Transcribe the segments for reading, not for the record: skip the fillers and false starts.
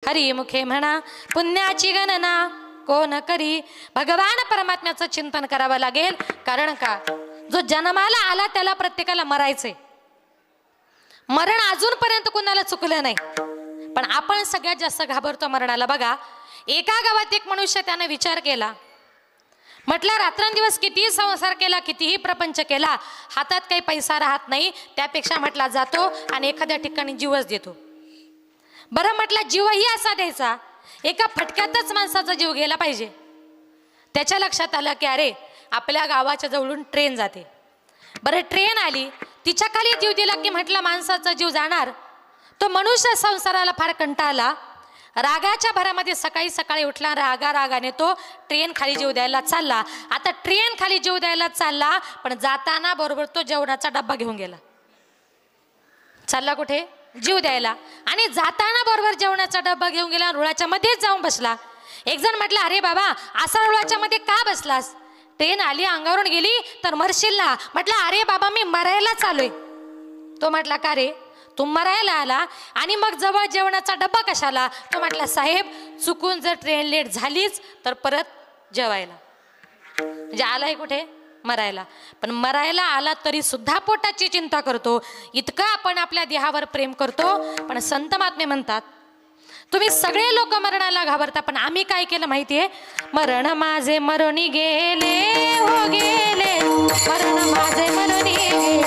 हरिमुखे म्हणा पुण्याची गणना कोण करी. भगवान परमात्म्याचं चिंतन करावं लागेल. कारण का जो जन्माला आला त्याला प्रत्येकाला मरायचंय. मरण अजूनपर्यंत कुणाला चुकलं नाही, पण आपण सगळ्यात जास्त घाबरतो मरणाला. बघा, एका गावात एक मनुष्य त्याने विचार केला, म्हटलं रात्रंदिवस कितीही संसार केला, कितीही प्रपंच केला, हातात काही पैसा राहत नाही, त्यापेक्षा म्हटला जातो आणि एखाद्या ठिकाणी जीवच देतो. बरं म्हटलं जीवही असा द्यायचा, एका फटक्यातच माणसाचा जीव गेला पाहिजे. त्याच्या लक्षात आलं की अरे आपल्या गावाच्या जवळून ट्रेन जाते. बरं ट्रेन आली, तिच्या खाली जीव दिला की म्हटलं माणसाचा जीव जाणार. तो मनुष्य संसाराला फार कंटाळला. रागाच्या भरामध्ये सकाळी सकाळी उठला, रागाने तो ट्रेन खाली जीव द्यायला चालला. आता ट्रेन खाली जीव द्यायला चालला, पण जाताना बरोबर तो जेवणाचा डब्बा घेऊन गेला. चालला कुठे? जीव द्यायला. आणि जाताना बरोबर जेवणाचा डब्बा घेऊन गेला, रुळाच्या मध्येच जाऊन बसला. एक जण म्हटलं अरे बाबा असा रुळाच्या मध्ये का बसलास? ट्रेन आली अंगावरून गेली तर मरशील ना. म्हटलं अरे बाबा मी मरायला चालूय. तो म्हटला का रे तू मरायला आला आणि मग जवळ जेवणाचा डब्बा कशाला? तो म्हटला साहेब चुकून जर ट्रेन लेट झालीच तर परत जेवायला. म्हणजे आलाय कुठे? मरायला. पण मरायला आला तरी सुद्धा पोटाची चिंता करतो. इतकं आपण आपल्या देहावर प्रेम करतो. पण संत महात्मे म्हणतात तुम्ही सगळे लोक मरणाला घाबरता, पण आम्ही काय केलं माहितीये? मरण माझे मरोनी गेले हो गेले, मरण माझे मरोनी गेले,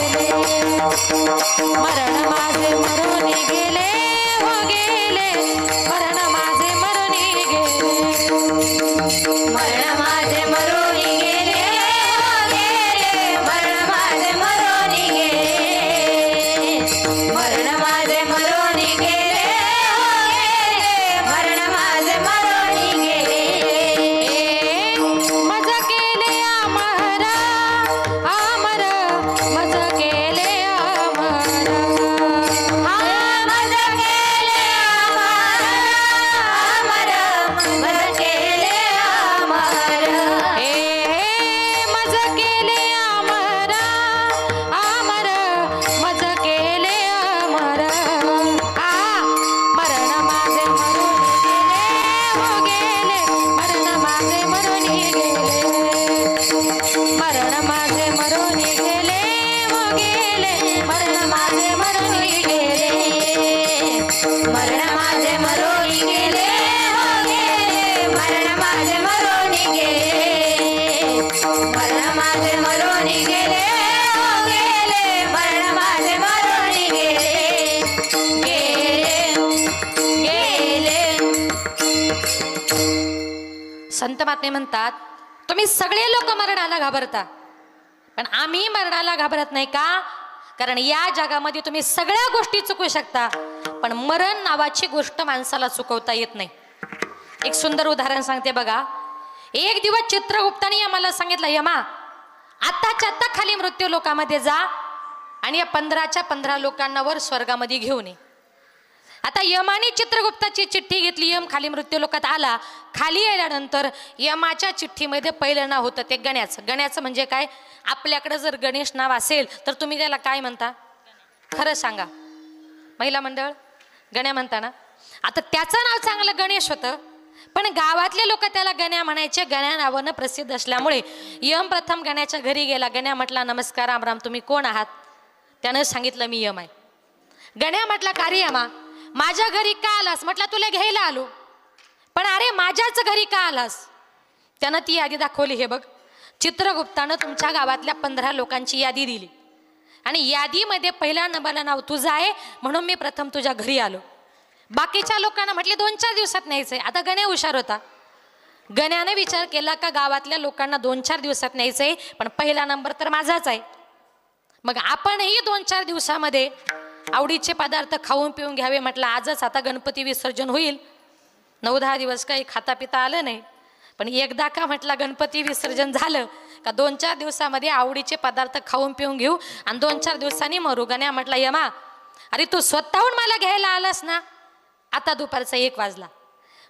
मरण माझे मरोनी गेले हो गेले, मरण माझे मरोनी गेले, मरण माझे मरोनी गेले हो गेले, मरण माझे मरोनी गेले, मरण माझे मरोनी गेले. संत महात्मे म्हणतात तुम्ही सगळे लोक मरणाला घाबरता, पण आम्ही मरणाला घाबरत नाही. का? कारण या जगामध्ये तुम्ही सगळ्या गोष्टी चुकू शकता, पण मरण नावाची गोष्ट माणसाला चुकवता येत नाही. एक सुंदर उदाहरण सांगते बघा. एक दिवस चित्रगुप्ताने आम्हाला सांगितलं यमा आत्ताच्या आत्ता खाली मृत्यू लोकामध्ये जा आणि या 15च्या 15 लोकांना वर स्वर्गामध्ये घेऊन ये. आता यमाने चित्रगुप्ताची चिठ्ठी घेतली. यम खाली मृत्यू लोकात आला. खाली आल्यानंतर यमाच्या चिठ्ठीमध्ये पहिलं नाव होतं ते गण्याचं. गण्याचं म्हणजे काय? आपल्याकडे जर गणेश नाव असेल तर तुम्ही त्याला काय म्हणता? खरं सांगा महिला मंडळ, गण्या म्हणता ना. आता त्याचं नाव चांगलं गणेश होतं, पण गावातले लोक त्याला गण्या म्हणायचे. गण्या नावानं प्रसिद्ध असल्यामुळे यम प्रथम गण्याच्या घरी गेला. गण्या म्हटला नमस्कार राम राम, तुम्ही कोण आहात? त्यानं सांगितलं मी यम आहे. गण्या म्हटला का रे यमा माझ्या घरी का आलास? म्हटलं तुला घ्यायला आलो. पण अरे माझ्याच घरी का आलास? त्यानं ती यादी दाखवली. हे बघ चित्रगुप्तानं तुमच्या गावातल्या 15 लोकांची यादी दिली आणि यादीमध्ये पहिल्या नंबरला नाव तुझं आहे, म्हणून मी प्रथम तुझ्या घरी आलो. बाकीच्या लोकांना म्हटले 2-4 दिवसात न्यायचंय. आता गण्या हुशार होता. गण्याने विचार केला का गावातल्या लोकांना 2-4 दिवसात न्यायचंय, पण पहिला नंबर तर माझाच आहे. मग आपणही 2-4 दिवसामध्ये आवडीचे पदार्थ खाऊन पिऊन घ्यावे. म्हटलं आजच आता गणपती विसर्जन होईल, 9-10 दिवस काही खाता पिता आलं नाही, पण एकदा का म्हटलं गणपती विसर्जन झालं का 2-4 दिवसामध्ये आवडीचे पदार्थ खाऊन पिऊन घेऊ आणि 2-4 दिवसांनी मरू. गण्या म्हटला यमा अरे तू स्वतःहून मला घ्यायला आलास ना. आता दुपारचा 1 वाजला,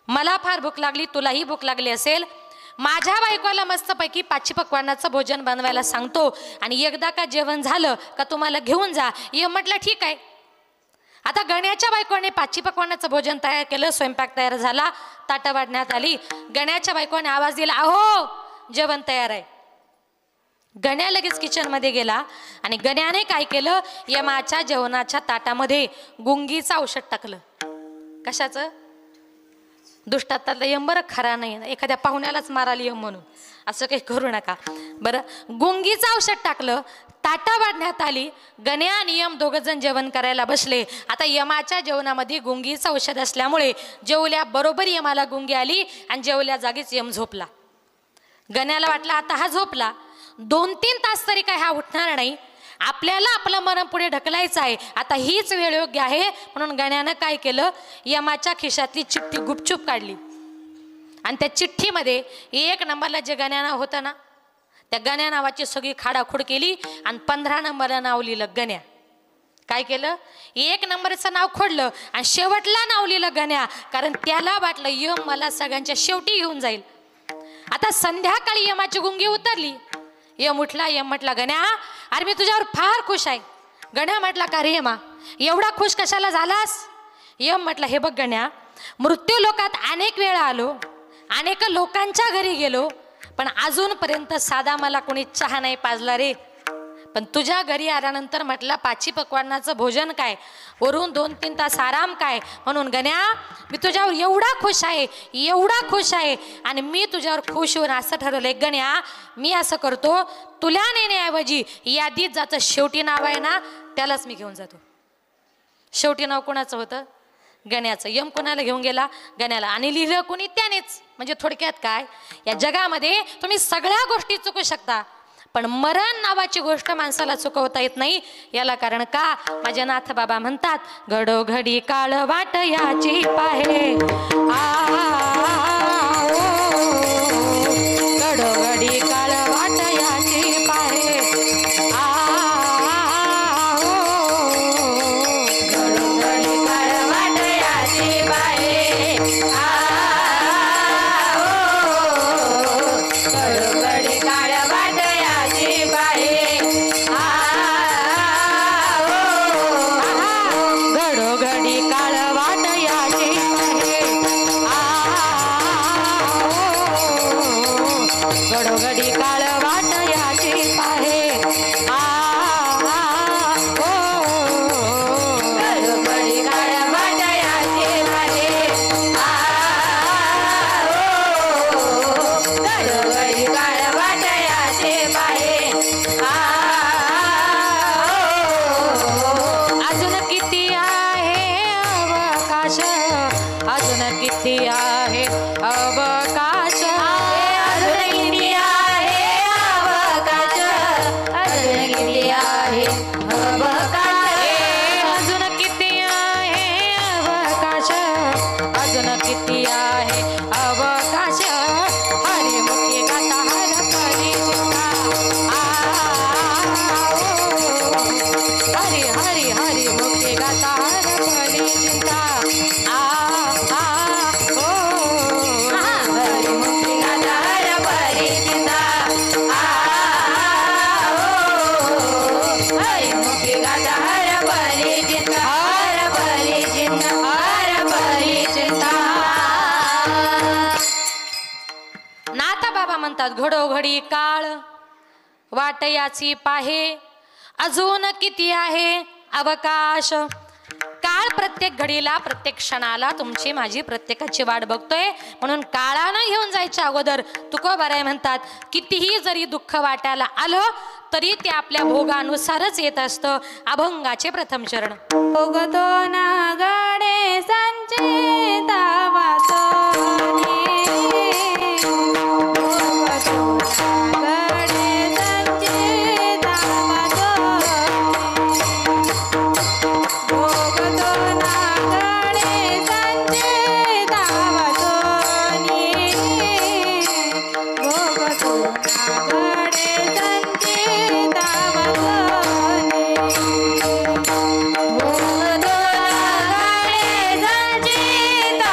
मला फार भूक लागली, तुलाही भूक लागली असेल. माझ्या बायकोला मस्तपैकी 5 पक्वान्नाचं भोजन बनवायला सांगतो आणि एकदा का जेवण झालं का तुम्हाला घेऊन जा. ये म्हटलं ठीक आहे. आता गण्याच्या बायकोने पाची पकवानाचं भोजन तयार केलं, स्वयंपाक तयार झाला, ताटं वाढण्यात आली. गण्याच्या बायकोने आवाज दिला, अहो जेवण तयार आहे. गण्या लगेच किचन मध्ये गेला आणि गण्याने काय केलं, यमाच्या जेवणाच्या ताटामध्ये गुंगीचं औषध टाकलं. कशाचं? दुष्टातला यम बरं खरा नाही, एखाद्या पाहुण्यालाच माराली यम म्हणून असं काही करू नका बरं. गुंगीचं औषध टाकलं, ताटा वाढण्यात आली. गण्या आणि यम दोघ जण जेवण करायला बसले. आता यमाच्या जेवणामध्ये गुंगीचं औषध असल्यामुळे जेवल्या बरोबर यमाला गुंगी आली आणि जेवल्या जागीच यम झोपला. गण्याला वाटलं आता हा झोपला, 2-3 तास तरी काय हा उठणार नाही, आपल्याला आपलं मरण पुढे ढकलायचं आहे, आता हीच वेळ योग्य आहे. म्हणून गण्यानं काय केलं, यमाच्या खिशातली चिठ्ठी गुपचूप काढली आणि त्या चिठ्ठीमध्ये 1 नंबरला जे गण्या नाव होतं ना, त्या गण्या नावाची सगळी खाडाखोड केली आणि 15 नंबरला नाव लिहिलं गण्या. काय केलं, 1 नंबरचं नाव खोडलं आणि शेवटला नाव लिहिलं गण्या, कारण त्याला वाटलं यम मला सगळ्यांच्या शेवटी घेऊन जाईल. आता संध्याकाळी यमाची गुंगी उतरली. यम उठला. यम म्हटला, गण्या अरे मी तुझ्यावर फार खुश आहे. गण्या म्हटला, का रे यमा एवढा खुश कशाला झालास? यम म्हटला, हे बघ गण्या, मृत्यू लोकात अनेक वेळा आलो, अनेक लोकांच्या घरी गेलो, पण अजूनपर्यंत साधा मला कोणी चहा नाही पाजला रे. पण तुझ्या घरी आल्यानंतर म्हटलं पाची पकवानाचं भोजन काय, वरून 2-3 तास आराम काय. म्हणून गण्या मी तुझ्यावर एवढा खुश आहे, एवढा खुश आहे, आणि मी तुझ्यावर खुश होऊन असं ठरवलंय गण्या, मी असं करतो, तुला नेण्याऐवजी यादीत जातं शेवटी नाव आहे ना त्यालाच मी घेऊन जातो. शेवटी नाव कोणाचं होतं? गण्याचं. यम कोणाला घेऊन गेला? गण्याला. आणि लिहिलं कोणी? त्यानेच. म्हणजे थोडक्यात काय, या जगामध्ये तुम्ही सगळ्या गोष्टी चुकू शकता, पण मरण नावाची गोष्ट माणसाला चुकवता येत नाही. याला कारण का, माझे नाथ बाबा म्हणतात, घडोघडी काळ वाट याची पाहे, घडोघडी काळ वाट याची पाहे, घडोघडी काळ वाट याची पाहे, घडोघडी काळ वाट याची पाहे, घडोघडी काळ वाट याची पाहे, घडोघडी काळ वाट याची पाहे, घडोघडी काळ वाट याची पाहे, घडोघडी काळ वाट याची पाहे. अजून किती आहे अवकाश, अजून किती आहे अवकाश, अजून किती आहे अवकाश, अजून किती आहे अवकाश, अजून किती आहे अवकाश, अजून किती आहे अवकाश. हरिमुखी गाता हरपली चिंता, हरी हरी हरी मुखी गाता हरपली चिंता, हरी मुखी गाता हरपली चिंता, हरी मुखी गाता हरपली चिंता, हरपली चिंता, हरपली चिंता. नाथा बाबा म्हणतात, घडोघडी काळ वाट याची पाहे, अजून किती आहे अवकाश. काळ प्रत्येक घडीला, प्रत्येक क्षणाला तुमची माझी प्रत्येकाची वाट बघतोय. म्हणून काळानं घेऊन जायच्या अगोदर तुकोबाराय म्हणतात, कितीही जरी दुःख वाटायला आलं तरी ते आपल्या भोगानुसारच येत असतं. अभंगाचे प्रथम चरण. भोगतो ना गडे संचिता वाचोनी, भोगतो ना गडे संचिता वाचोनी, भोगतो ना गडे संचिता वाचोनी, भोगतो ना गडे संचिता वाचोनी, भोगतो ना गडे संचिता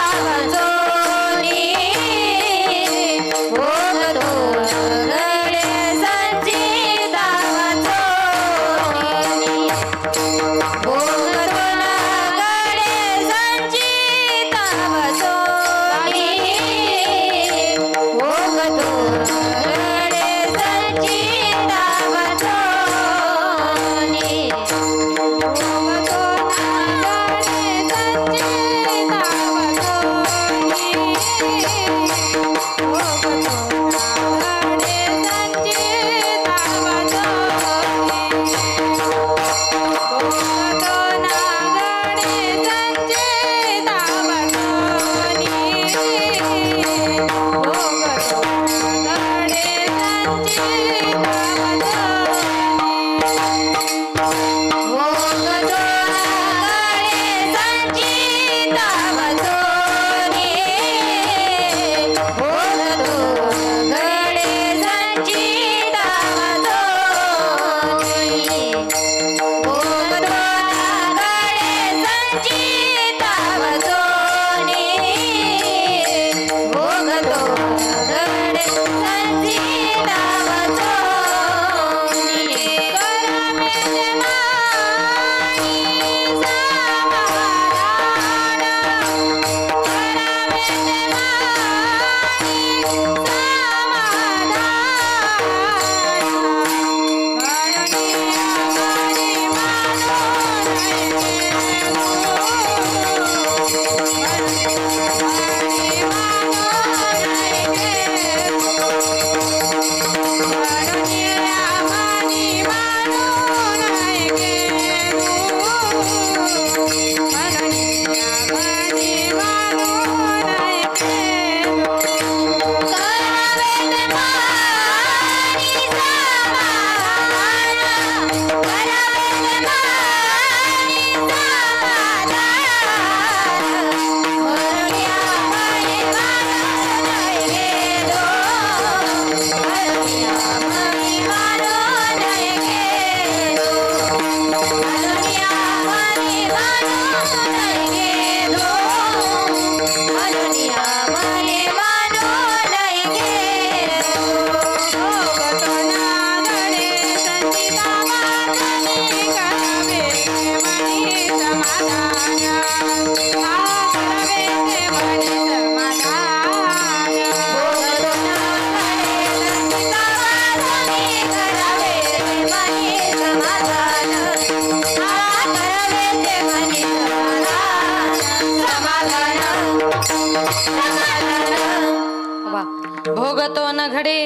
वा भोगतो न घडे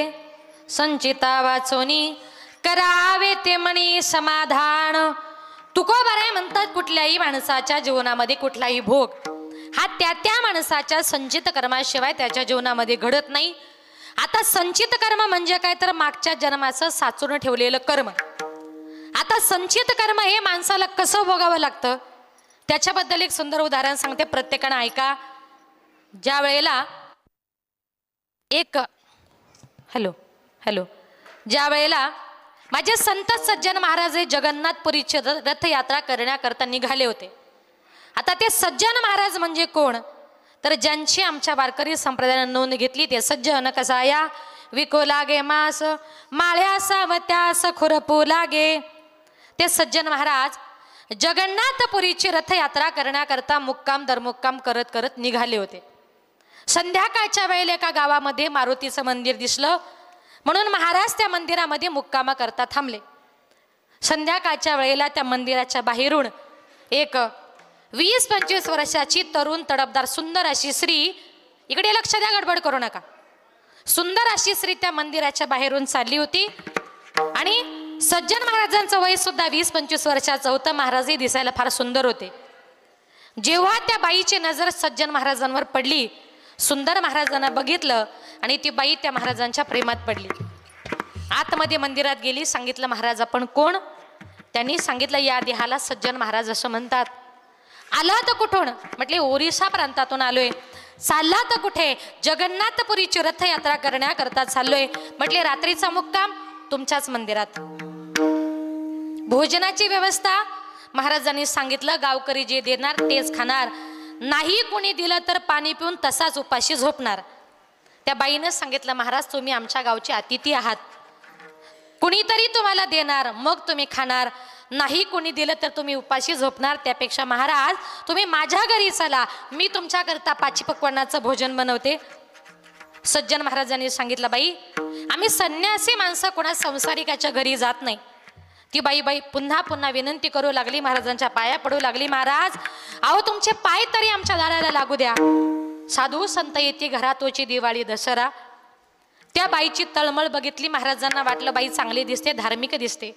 संचिता वाचोनी करावे ते म्हणी समाधान. तुकोबाराय म्हणतात कुठल्याही माणसाच्या जीवनामध्ये कुठलाही भोग हा त्या माणसाच्या संचित कर्माशिवाय त्याच्या जीवनामध्ये घडत नाही. आता संचित कर्म म्हणजे काय तर मागच्या जन्माचं साचून ठेवलेलं कर्म. आता संचित कर्म हे माणसाला कसं भोगावं लागतं त्याच्याबद्दल एक सुंदर उदाहरण सांगते, प्रत्येकानं ऐका. ज्या वेळेला एक ज्या वेळेला माझे संत सज्जन महाराज हे जगन्नाथपुरीची रथयात्रा करण्याकरता निघाले होते. आता ते सज्जन महाराज म्हणजे कोण तर ज्यांची आमच्या वारकरी संप्रदायाने नोंद घेतली ते सज्जन कसाया विको लागे मास माळ्या सावत्यास खुरपू लागे. ते सज्जन महाराज जगन्नाथपुरीची रथयात्रा करण्याकरता मुक्काम दरमुक्काम करत करत निघाले होते. संध्याकाळच्या वेळेला एका गावामध्ये मारुतीचं मंदिर दिसलं म्हणून महाराज त्या मंदिरामध्ये मुक्कामा करता थांबले. संध्याकाळच्या वेळेला त्या मंदिराच्या बाहेरून एक 20-25 वर्षाची तरुण तडफदार सुंदर अशी स्त्री, इकडे लक्ष द्या गडबड करू नका, सुंदर अशी स्त्री त्या मंदिराच्या बाहेरून चालली होती. आणि सज्जन महाराजांचं वय सुद्धा 20-25 वर्षाचं होतं. महाराजही दिसायला फार सुंदर होते. जेव्हा त्या बाईची नजर सज्जन महाराजांवर पडली, सुंदर महाराजांना बघितलं आणि ती बाई त्या महाराजांच्या प्रेमात पडली. आतमध्ये मंदिरात गेली, सांगितलं महाराज आपण कोण? त्यांनी सांगितलं या देहाला सज्जन महाराज असं म्हणतात. आला तर कुठून? म्हटले ओरिसा प्रांतातून आलोय. चालला तर कुठे? जगन्नाथपुरीची रथयात्रा करण्याकरता चाललोय. म्हटले रात्रीचा मुक्काम तुमच्याच मंदिरात. भोजनाची व्यवस्था महाराजांनी सांगितलं गावकरी जे देणार तेच खाणार, नाही कोणी दिलं तर पाणी पिऊन तसाच उपाशी झोपणार. त्या बाईनं सांगितलं महाराज तुम्ही आमच्या गावचे अतिथी आहात, कुणीतरी तुम्हाला देणार मग तुम्ही खाणार, नाही कोणी दिलं तर तुम्ही उपाशी झोपणार. त्यापेक्षा महाराज तुम्ही माझ्या घरी चला, मी तुमच्याकरता पाचपक्वान्नाचं भोजन बनवते. सज्जन महाराजांनी सांगितलं बाई आम्ही संन्यासी माणसं कोणा संसारिकाच्या घरी जात नाही. ती बाई पुन्हा पुन्हा विनंती करू लागली, महाराजांच्या पाया पडू लागली. महाराज अहो तुमचे पाय तरी आमच्या दाराला लागू द्या. साधू संत येते घरातोची दिवाळी दसरा. त्या बाईची तळमळ बघितली, महाराजांना वाटलं बाई चांगली दिसते, धार्मिक दिसते.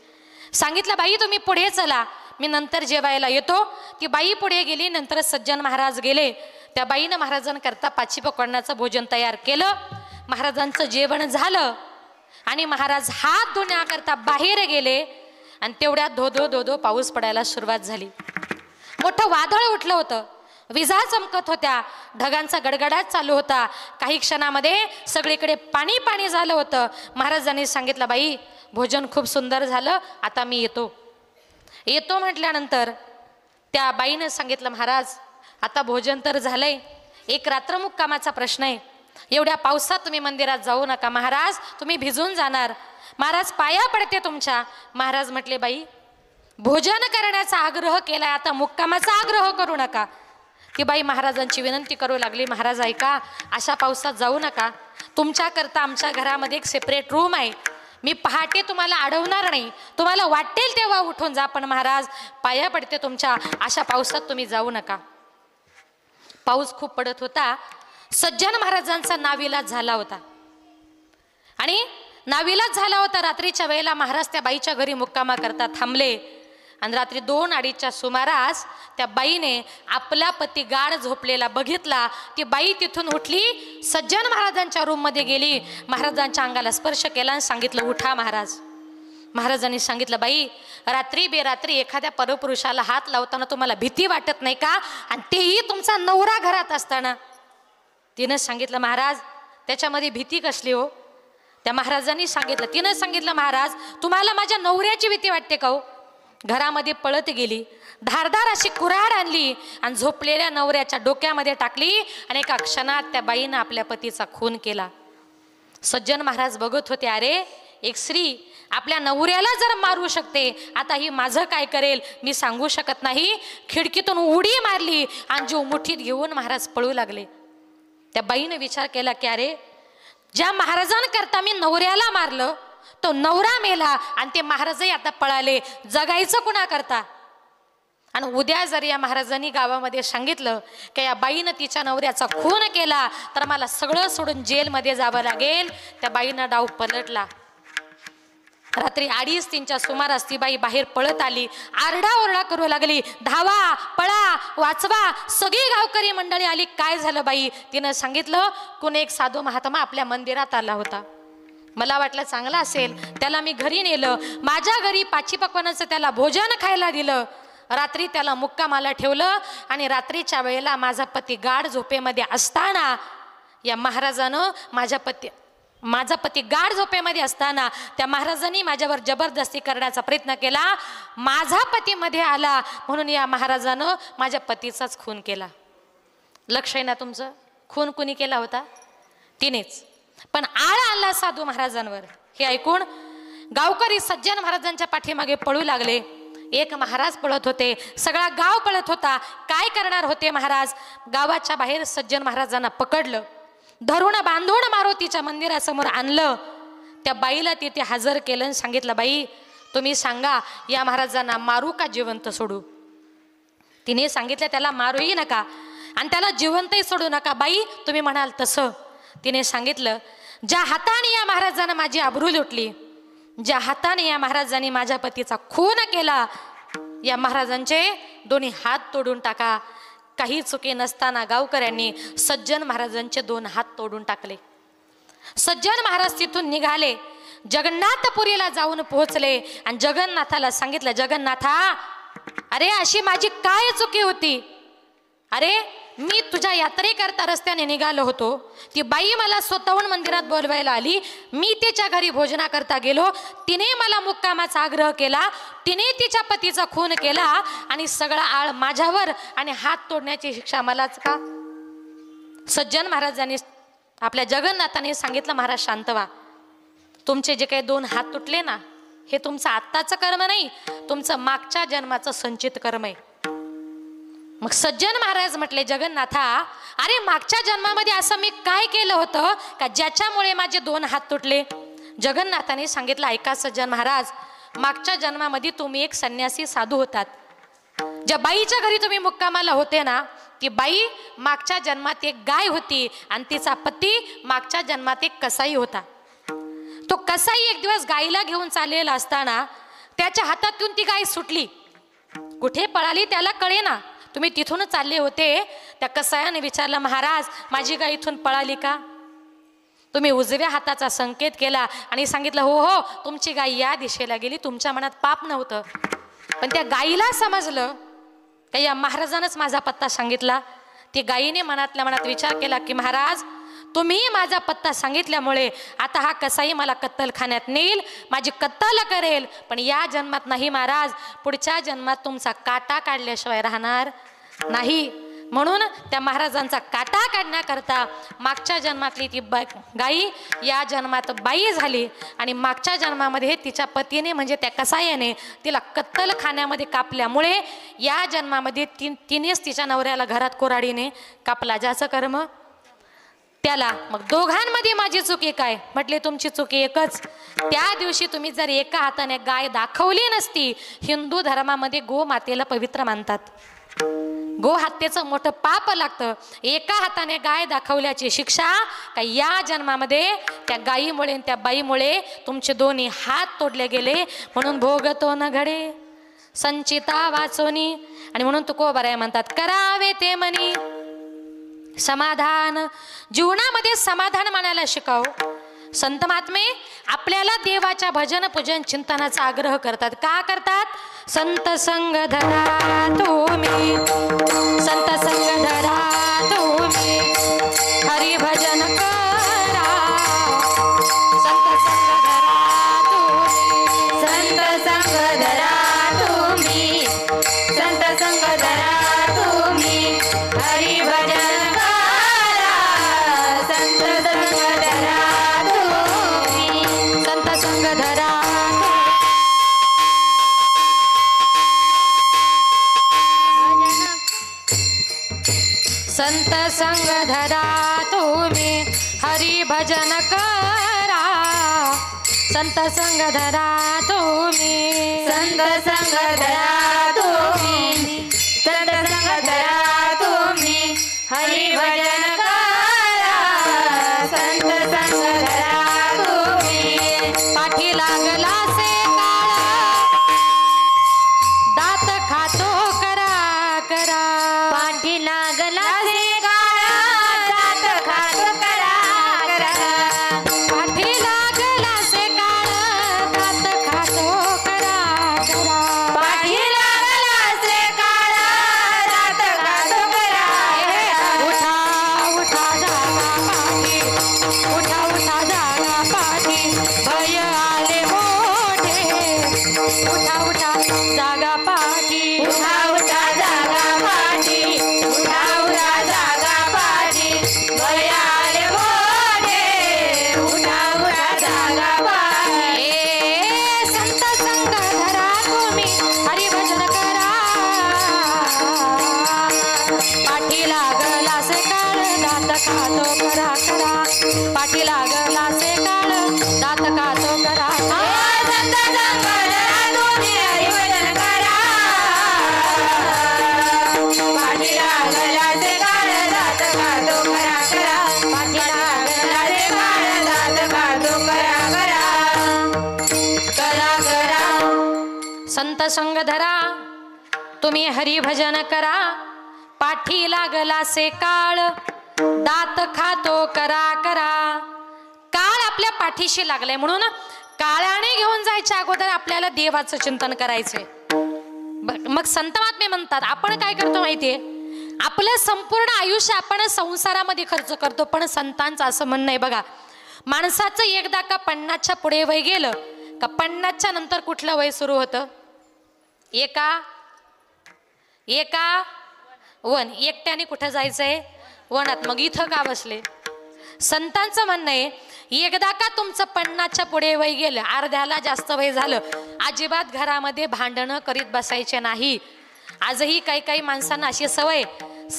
सांगितलं बाई तुम्ही पुढे चला, मी नंतर जेवायला येतो. ती बाई पुढे गेली. नंतर सज्जन महाराज गेले. त्या बाईनं महाराजांकरता पाचपक्वान्नाचं भोजन तयार केलं. महाराजांचं जेवण झालं आणि महाराज हात धुण्याकरता बाहेर गेले आणि तेवढ्यात धो धो पाऊस पडायला सुरुवात झाली. मोठं वादळ उठलं होतं, विजा चमकत होत्या, ढगांचा गडगडाट चालू होता. काही क्षणामध्ये सगळीकडे पाणी पाणी झालं होतं. महाराजांनी सांगितलं बाई भोजन खूप सुंदर झालं, आता मी येतो म्हटल्यानंतर त्या बाईनं सांगितलं महाराज आता भोजन तर झालंय, एक रात्र मुक्कामाचा प्रश्न आहे, एवढ्या पावसात तुम्ही मंदिरात जाऊ नका, महाराज तुम्ही भिजून जाणार, महाराज पाया पडते तुमच्या. महाराज म्हटले बाई भोजन करण्याचा आग्रह केलाय, आता मुक्कामाचा आग्रह करू नका. ती बाई महाराजांची विनंती करू लागली, महाराज ऐका अशा पावसात जाऊ नका, तुमच्याकरता आमच्या घरामध्ये एक सेपरेट रूम आहे, मी पहाटे तुम्हाला अडवणार नाही, तुम्हाला वाटेल तेव्हा उठून जा, पण महाराज पाया पडते तुमच्या, अशा पावसात तुम्ही जाऊ नका. पाऊस खूप पडत होता. सज्जन महाराजांचा नाविलाज झाला होता आणि नाविलाज झाला होता. रात्रीच्या वेळेला महाराज त्या बाईच्या घरी मुक्कामा करता थांबले आणि रात्री 2-2:30च्या सुमारास त्या बाईने आपला पती गाढ झोपलेला बघितला. ती बाई तिथून उठली, सज्जन महाराजांच्या रूममध्ये गेली, महाराजांच्या अंगाला स्पर्श केला आणि सांगितलं उठा महाराज. महाराजांनी सांगितलं बाई रात्री बेरात्री एखाद्या परपुरुषाला हात लावताना तुम्हाला भीती वाटत नाही का, आणि तेही तुमचा नवरा घरात असताना. तिनं सांगितलं महाराज त्याच्यामध्ये भीती कसली हो. त्या महाराजांनी सांगितलं, तिनं सांगितलं महाराज तुम्हाला माझ्या नवऱ्याची भीती वाटते का हो. घरामध्ये पळत गेली, धारदार अशी कुऱ्हाड आणली आणि झोपलेल्या नवऱ्याच्या डोक्यामध्ये टाकली आणि एका क्षणात त्या बाईनं आपल्या पतीचा खून केला. सज्जन महाराज बघत होते, अरे एक स्त्री आपल्या नवऱ्याला जर मारू शकते, आता ही माझं काय करेल मी सांगू शकत नाही. खिडकीतून उडी मारली आणि जीव मुठीत घेऊन महाराज पळू लागले. त्या बाईने विचार केला की अरे ज्या महाराजांकरता मी नवऱ्याला मारलं तो नवरा मेला आणि ते महाराजही आता पळाले, जगायचं कुणा करता. आणि उद्या जर या महाराजांनी गावामध्ये सांगितलं की या बाईनं तिच्या नवऱ्याचा खून केला तर मला सगळं सोडून जेलमध्ये जावं लागेल. त्या बाईनं डाव पलटला. रात्री 2:30च्या सुमारास ती बाई बाहेर पळत आली. आरडाओरडा करू लागली, धावा, पळा, वाचवा. सगळी गावकरी मंडळी आली. काय झालं बाई? तिनं सांगितलं, कोण एक साधू महात्मा आपल्या मंदिरात आला होता. मला वाटलं चांगला असेल, त्याला मी घरी नेलं. माझ्या घरी पाची पक्वानाचं त्याला भोजन खायला दिलं. रात्री त्याला मुक्कामाला ठेवलं आणि रात्रीच्या वेळेला माझा पती गाढ झोपेमध्ये असताना या महाराजानं माझा पती गाढ झोपेमध्ये असताना त्या महाराजांनी माझ्यावर जबरदस्ती करण्याचा प्रयत्न केला. माझा पती मध्ये आला म्हणून या महाराजानं माझ्या पतीचाच खून केला. लक्ष आहे ना तुमचं? खून कुणी केला होता? तिनेच. पण आळा आला साधू महाराजांवर. हे ऐकून गावकरी सज्जन महाराजांच्या पाठीमागे पळू लागले. एक महाराज पळत होते, सगळा गाव पळत होता. काय करणार होते महाराज? गावाच्या बाहेर सज्जन महाराजांना पकडलं, धरून बांधून मारुतीच्या मंदिरासमोर आणलं. त्या बाईला तिथे हजर केलं आणि सांगितलं, बाई तुम्ही सांगा या महाराजांना मारू का जिवंत सोडू? तिने सांगितलं त्याला मारूही नका आणि त्याला जिवंतही सोडू नका. बाई तुम्ही म्हणाल तसं. तिने सांगितलं, ज्या हाताने या महाराजांना माझी आबरू लुटली, ज्या हाताने या महाराजांनी माझ्या पतीचा खून केला, या महाराजांचे दोन्ही हात तोडून टाका. काही चुकी नसताना गावकऱ्यांनी सज्जन महाराजांचे 2 हात तोडून टाकले. सज्जन महाराज तिथून निघाले, जगन्नाथपुरीला जाऊन पोहोचले आणि जगन्नाथाला सांगितलं, जगन्नाथा अरे अशी माझी काय चुकी होती? अरे मी तुझ्या यात्रेकरता रस्त्याने निघालो होतो, ती बाई मला स्वतःहून मंदिरात बोलवायला आली, मी तिच्या घरी भोजनाकरता गेलो, तिने मला मुक्कामाचा आग्रह केला, तिने तिच्या पतीचा खून केला आणि सगळा आळ माझ्यावर आणि हात तोडण्याची शिक्षा मलाच का? सज्जन महाराजांनी आपल्या जगन्नाथाने सांगितलं, महाराज शांत व्हा. तुमचे जे काही 2 हात तुटले ना, हे तुमचं आत्ताचं कर्म नाही, तुमचं मागच्या जन्माचं संचित कर्म आहे. मग सज्जन महाराज म्हटले, जगन्नाथा अरे मागच्या जन्मामध्ये असं मी काय केलं होतं का ज्याच्यामुळे माझे 2 हात तुटले? जगन्नाथाने सांगितलं, ऐका सज्जन महाराज, मागच्या जन्मामध्ये तुम्ही एक संन्यासी साधू होतात. ज्या बाईच्या घरी तुम्ही मुक्कामाला होते ना, ती बाई मागच्या जन्मात एक गाय होती आणि तिचा पती मागच्या जन्मात एक कसाई होता. तो कसाई एक दिवस गाईला घेऊन चाललेला असताना त्याच्या हातातून ती गाय सुटली. कुठे पळाली त्याला कळेना. तुम्ही तिथूनच चालले होते. त्या कसायाने विचारलं, महाराज माझी गाय इथून पळाली का? तुम्ही उजव्या हाताचा संकेत केला आणि सांगितलं, हो हो तुमची गाय या दिशेला गेली, तुमच्या मनात पाप नव्हतं. पण त्या गाईला समजलं का या महाराजानंच माझा पत्ता सांगितला. ती गायीने मनातल्या मनात विचार केला की महाराज तुम्ही माझा पत्ता सांगितल्यामुळे आता हा कसाई मला कत्तलखान्यात नेईल, माझी कत्तल करेल, पण या जन्मात नाही महाराज, पुढच्या जन्मात तुमचा काटा काढल्याशिवाय राहणार नाही. म्हणून त्या महाराजांचा काटा काढण्याकरता मागच्या जन्मातली ती गाई या जन्मात बाई झाली आणि मागच्या जन्मामध्ये तिच्या पतीने म्हणजे त्या कसायाने तिला कत्तलखान्यामध्ये कापल्यामुळे या जन्मामध्ये तिनेच तिच्या नवऱ्याला घरात कोराडीने कापला. ज्याचं कर्म त्याला. मग दोघांमध्ये माझी चुकी काय? म्हटले तुमची चुकी एकच, त्या दिवशी तुम्ही जर एका हाताने गाय दाखवली नसती. हिंदू धर्मामध्ये गोमातेला पवित्र मानतात, गो हत्येचं मोठं पाप लागतं. एका हाताने गाय दाखवल्याची शिक्षा काय या जन्मामध्ये त्या गायीमुळे त्या बाईमुळे तुमचे 2 हात तोडले गेले. म्हणून भोगतो न घडे संचिता वाचोनी. आणि म्हणून तुकोबाराय म्हणतात, करावे ते मनी समाधान. जीवनामध्ये समाधान मानायला शिकाव. संत महात्मे आपल्याला देवाच्या भजन पूजन चिंतनाचा आग्रह करतात. का करतात? संत संग धरा तुम्ही, संत संग धरा तुम्ही, हरी भजन करा. संत संग धरा तुम्ही, संत संग धरा तुम्ही, संत संग धरा तुम्ही, हरी भजन करा. संत संग धरा तुम्ही, संत संग धरा. संत संग धरा तुम्ही, हरी भजन करा. संत संग धरा तुम्ही, संत संग धरा तुम्ही, संत संग धरा तुम्ही पाठी लागला से काळ दात खातो करा करा पाठी लागला से काळा दात खातो करा करा पाठी लागला से काळ दात खातो करा करा पाठी लागला से काळा दात खातो करा उठा उठा जागा पाठी उठा उठा जागा पाठी भय आले मोठे उठा उठा जागा पाठी उठा उठा जागा पाठी उठा उठा जागा पाठी भयाले मोठे उठा उठा जागा पाठी संत संग धरा तुम्ही हरिभजन करा पाठी लागला से काळ दात खातो करा करा पाठी लागला से काळ दात खातो करा संत संग धरा तुम्ही हरिभजन करा पाठी लागला से काळ दात खातो करा करा पाठी लागला से काळ दात खातो करा करा करा करा संत संग धरा तुम्ही हरिभजन करा पाठी लागला से काळ दात खातो करा करा काळ आपल्या पाठीशी लागलाय म्हणून काळाने घेऊन जायच्या अगोदर आपल्याला देवाचं चिंतन करायचंय मग संत महात्मे म्हणतात आपण काय करतो माहितीये आपलं संपूर्ण आयुष्य आपण संसारामध्ये खर्च करतो पण संतांचं असं म्हणणं आहे बघा माणसाचं एकदा का 50च्या पुढे वय गेलं का 50च्या नंतर कुठलं वय सुरू होतं एका वन एकट्याने कुठं जायचंय वनात मग इथं का बसले संतांचं म्हणणं आहे एकदा का तुमचं 50च्या पुढे वय गेलं अर्ध्याला जास्त वय झालं अजिबात घरामध्ये भांडणं करीत बसायचे नाही आजही काही माणसांना अशी सवय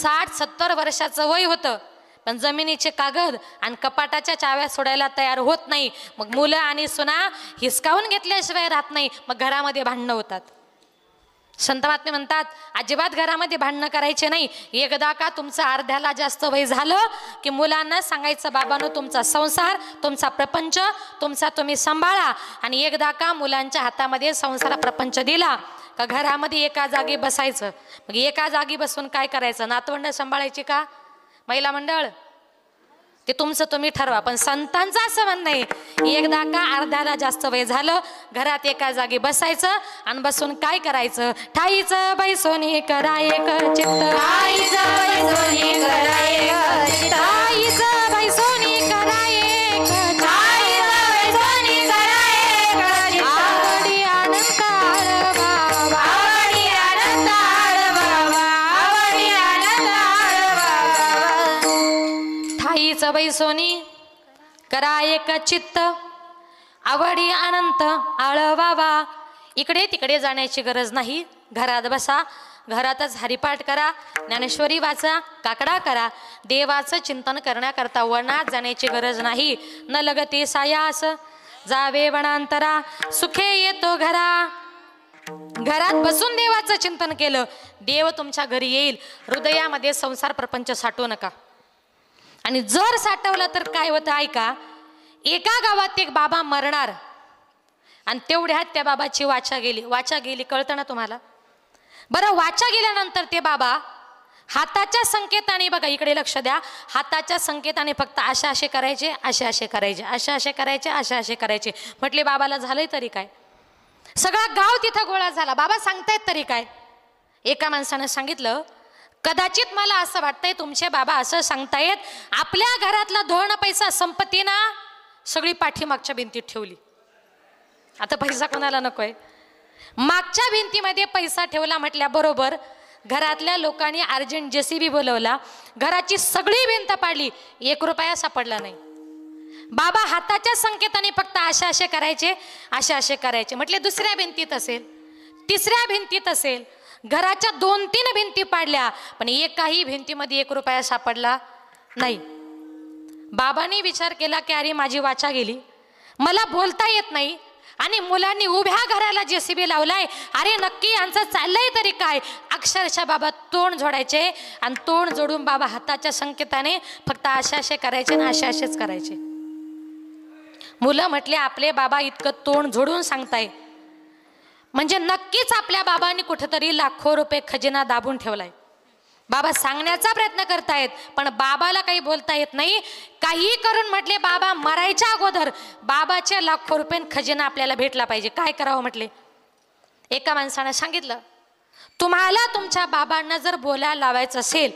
60-70 वर्षाचं वय होतं पण जमिनीचे कागद आणि कपाटाच्या चाव्या सोडायला तयार होत नाही मग मुलं आणि सुना हिसकावून घेतल्याशिवाय राहत नाही मग घरामध्ये भांडणं होतात संत महात्मे म्हणतात अजिबात घरामध्ये भांडणं करायचे नाही एकदा का तुमचं अर्ध्याला जास्त वय झालं की मुलांना सांगायचं बाबांनो तुमचा संसार तुमचा प्रपंच तुमचा तुम्ही सांभाळा आणि एकदा का मुलांच्या हातामध्ये संसार प्रपंच दिला का घरामध्ये एका जागी बसायचं मग एका जागी बसून काय करायचं नातवंड सांभाळायची का महिला मंडळ ते तुमचं तुम्ही ठरवा पण संतांचं असं म्हणणं आहे एकदा का अर्ध्याला जास्त वय झालं घरात एका जागी बसायचं आणि बसून काय करायचं ठाईचं बाई सोनी करा एक चित्त ठाईचं बाई सोनी करा एक चित्त ठाईचं बाई सोनी करा एक चित्त ठाईचं बाई सोनी करा एक चित्त आवडी आनंदाळ बाबा आवडी आनंदाळ बाबा आवडी आनंदाळ बाबा ठाईचं बाई सोनी करा एक चित्त आवडी अनंत आळवावा इकडे तिकडे जाण्याची गरज नाही घरात बसा घरातच हरिपाठ करा ज्ञानेश्वरी वाचा काकडा करा देवाचं चिंतन करण्याकरता वनात जाण्याची गरज नाही न लगते सायास जावे वनांतरा सुखे येतो घरात बसून देवाचं चिंतन केलं देव तुमच्या घरी येईल हृदयामध्ये संसार प्रपंच साठवू नका आणि जर साठवलं तर काय होतं ऐका एका गावात एक बाबा मरणार आणि तेवढ्यात त्या बाबाची वाचा गेली कळतं ना तुम्हाला बरं वाचा गेल्यानंतर ते बाबा हाताच्या संकेताने बघा इकडे लक्ष द्या हाताच्या संकेताने फक्त असे करायचे असे करायचे म्हटले बाबाला झालंय तरी काय सगळा गाव तिथं गोळा झाला बाबा सांगतायत तरी काय एका माणसानं सांगितलं कदाचित मला असं वाटतंय तुमचे बाबा असं सांगतायत आपल्या घरातला धोरण पैसा संपत्ती ना सगळी पाठीमागच्या भिंतीत ठेवली आता पैसा कोणाला नकोय मागच्या भिंतीमध्ये पैसा ठेवला म्हटल्याबरोबर घरातल्या लोकांनी अर्जंट JCB बोलवला घराची सगळी भिंत पाडली 1 रुपया सापडला नाही बाबा हाताच्या संकेताने फक्त असे करायचे म्हटले दुसऱ्या भिंतीत असेल तिसऱ्या भिंतीत असेल घराच्या 2-3 भिंती पाडल्या पण एकाही भिंतीमध्ये 1 रुपया सापडला नाही बाबांनी विचार केला की अरे माझी वाचा गेली मला बोलता येत नाही आणि मुलांनी उभ्या घराला जेसीबी लावलाय. अरे नक्की यांचं चाललंय तरी काय. अक्षरशः बाबा तोंड जोडायचे आणि तोंड जोडून बाबा हाताच्या संकेताने फक्त असे करायचे ना असेच करायचे. मुलं म्हटले आपले बाबा इतकं तोंड जोडून सांगताय म्हणजे नक्कीच आपल्या बाबांनी कुठेतरी लाखो रुपये खजिना दाबून ठेवलाय. बाबा सांगण्याचा प्रयत्न करतायत पण बाबाला काही बोलता येत नाही. काही करून म्हटले बाबा मरायच्या अगोदर बाबाचे लाखो रुपये खजिना आपल्याला भेटला पाहिजे. काय करावं म्हटले. एका माणसानं सांगितलं तुम्हाला तुमच्या बाबांना जर बोलायला लावायचं असेल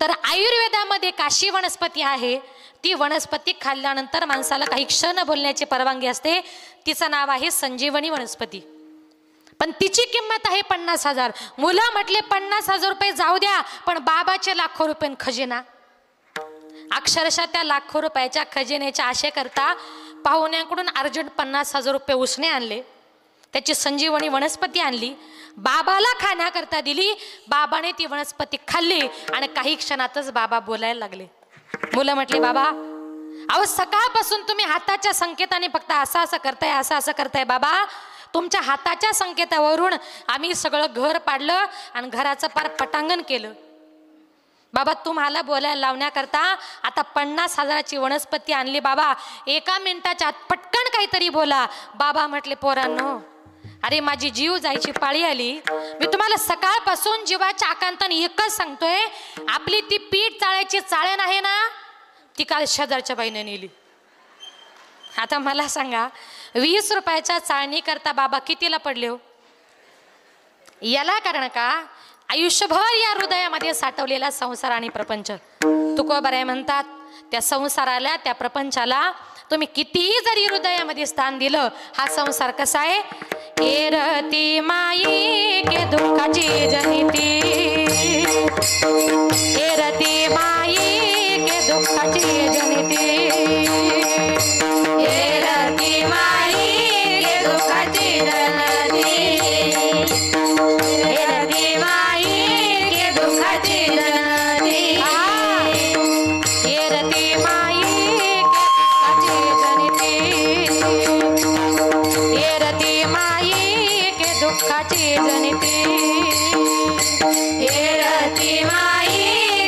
तर आयुर्वेदामध्ये काशी वनस्पती आहे. ती वनस्पती खाल्ल्यानंतर माणसाला काही क्षण बोलण्याची परवानगी असते. तिचं नाव आहे संजीवनी वनस्पती. पण तिची किंमत आहे 50,000. मुलं म्हटले 50,000 रुपये जाऊ द्या पण बाबाचे लाखो रुपये खजिना. अक्षरशः त्या लाखो रुपयाच्या खजिन्याच्या आशे करता पाहुण्यांकडून अर्जंट 50,000 रुपये उसने आणले. त्याची संजीवनी वनस्पती आणली. बाबाला खाण्याकरता दिली. बाबाने ती वनस्पती खाल्ली आणि काही क्षणातच बाबा बोलायला लागले. मुलं म्हटले बाबा अहो सकाळपासून तुम्ही हाताच्या संकेताने फक्त असं करताय असं करताय. बाबा तुमच्या हाताच्या संकेतावरून आम्ही सगळं घर पाडलं आणि घराचं पार पटांगण केलं. बाबा तुम्हाला बोलायला लावण्याकरता आता 50,000ची वनस्पती आणली. बाबा एका मिनिटाच्या आत पटकन काहीतरी बोला. बाबा म्हटले पोरांनो अरे माझी जीव जायची पाळी आली. मी तुम्हाला सकाळपासून जीवाच्या आकांताने एकच सांगतोय आपली ती पीठ चाळायची चाळण आहे ना ती काल शेजारच्या बाईने नेली. आता मला सांगा 20 रुपयाच्या चाळणी करता बाबा कितीला पडले हो. याला कारण का आयुष्यभर या हृदयामध्ये साठवलेला संसार आणि प्रपंच. तुकोबाराय म्हणतात त्या संसाराला त्या प्रपंचाला तुम्ही कितीही जरी हृदयामध्ये स्थान दिलं हा संसार कसा आहे. एरती माई के दुःखाची जनिती. एरती माई के दुःखाची जनिती. एरती माई के दुःखाची जननी. एरती माई के दुःखाची जननी. एरती माई के दुःखाची जनिती. एरती माई के दुःखाची जनिती. एरती माई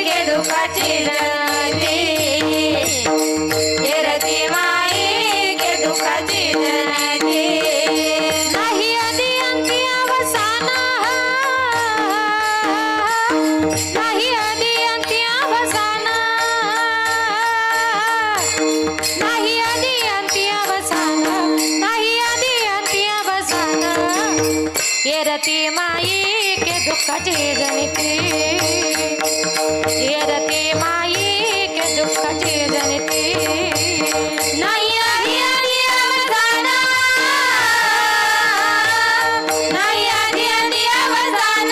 के दुःखाची जननी. एरती माई के दुःखाची जननी. नाही आदी अंती अवसान. नाही आदी अंती अवसान. नाही आदी अंती अवसान. नाही आदी अंती अवसान. एरती माई के दुःखाची जनिती. एरती माई के दुःखाची जनिती. नाही आदी आदी अवसान. नाही आदी आदी अवसान.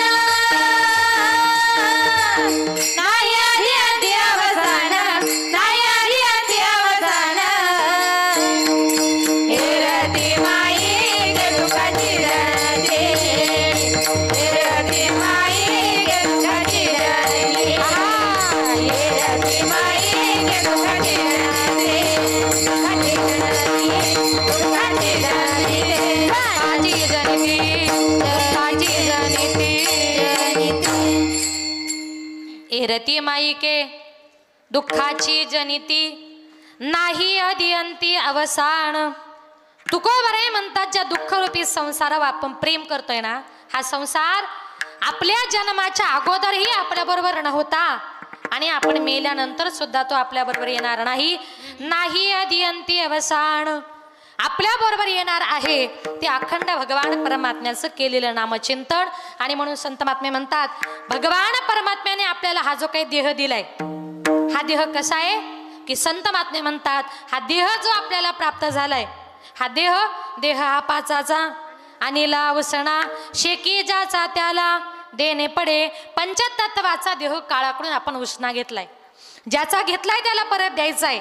नाही आदी आदी अवसान. नाही आदी आदी अवसान. एरती माई के दुःखाची जननी. एरती माई के दुःखाची जननी. एरती माई के दुःखाची जननी. दुःखाची जननी. दुःखाची जननी. दुःखाची जनिती. दुःखाची जनिती. एरती माई के दुःखाची जनिती. नाही आदी अंती अवसान. तुकोबाराय म्हणतात ज्या दुःखरूपी संसारावर आपण प्रेम करतोय ना हा संसार आपल्या जन्माच्या अगोदरही आपल्याबरोबर नव्हता आणि आपण मेल्यानंतर सुद्धा तो आपल्याबरोबर येणार नाही. नाही आदी अंती अवसान. आपल्याबरोबर येणार आहे ते अखंड भगवान परमात्म्याचं केलेलं नामचिंतन. आणि म्हणून संत महात्मे म्हणतात भगवान परमात्म्याने आपल्याला हा जो काही देह दिलाय हा देह कसा आहे की संत महात्मे म्हणतात हा देह जो आपल्याला प्राप्त झालाय हा देह हा पाचाचा अनिला उसणा शेकी ज्याचा त्याला देणे पडे. पंचतत्वाचा देह काळाकडून आपण उसणा घेतलाय. ज्याचा घेतलाय त्याला परत द्यायचा आहे.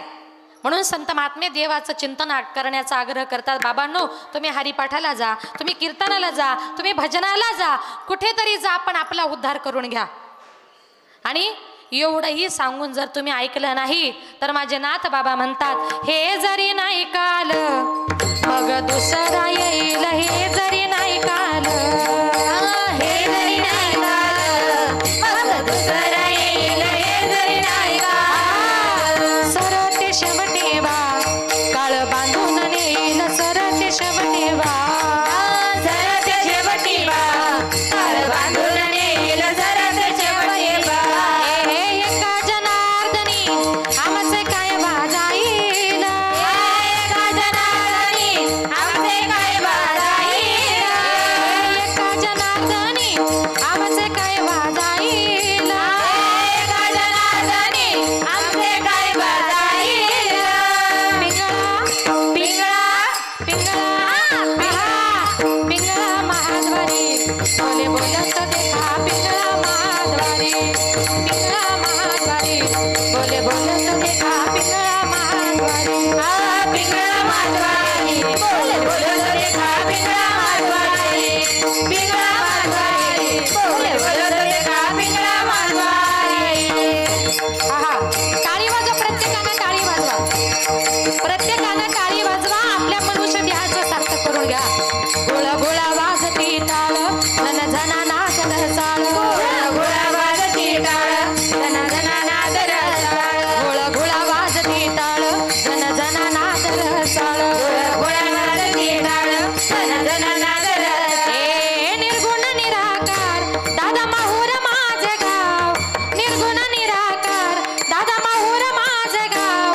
म्हणून संत महात्मे देवाचं चिंतन करण्याचा आग्रह करतात. बाबांनो तुम्ही हरिपाठाला जा, तुम्ही कीर्तनाला जा, तुम्ही भजनाला जा, कुठेतरी जा पण आपला उद्धार करून घ्या. आणि एवढंही सांगून जर तुम्ही ऐकलं नाही तर माझे नाथ बाबा म्हणतात, हे जरी नाही काल मग दुसरा येईल, हे जरी नाही काल, हे जरी नाही काल मग दुसरा येईल, हे जरी नाही काल. सरते शेवटे बा काळ बांधून नेईल, सरते शेवटे बा, सरते शेवटी बा काळ बांधून नेईल, सरते शेवटी बा. एका जनार्दनी आमचे काय भाजाईल, एका जनार्दनी आमचे काय बाळाईल, एका जनार्दनी आमचे काय भाजाईल, एका जनार्दनी आमचे काय बाळाईल. पिंगळा पिंगळा पिंगळा महाद्वारी बोले बोलत देखा, पिंगळा महाद्वारी, पिंगळा महाद्वारी बोले बोलत देखा, पिंगळा महाद्वारी, पिंगळा माधवारी बोले बोलत देखा, पिंगळा माधवारी, पिंगळा माधवारी बोले बोलत देखा, पिंगळा माधवारी. आहा, टाळी वाजवा, प्रत्येकानं टाळी वाजवा, प्रत्येकानं टाळी वाजवा, आपल्या मनुष्य देहाचं सार्थक करून घ्या. गोळा गोळा वाजती टाळ, धन धना नाच रसाळ, गोळा वाजती टाळ, धना धना नाद रसाळ, गोळा गोळा वाजती टाळ, धन धना नाच रसाळ, गोळा वाजती टाळ, धना धना नाद रसाळ. ए निर्गुण निराकार दादा माहूर माझे गाव, निर्गुण निराकार दादा माहूर माझे गाव,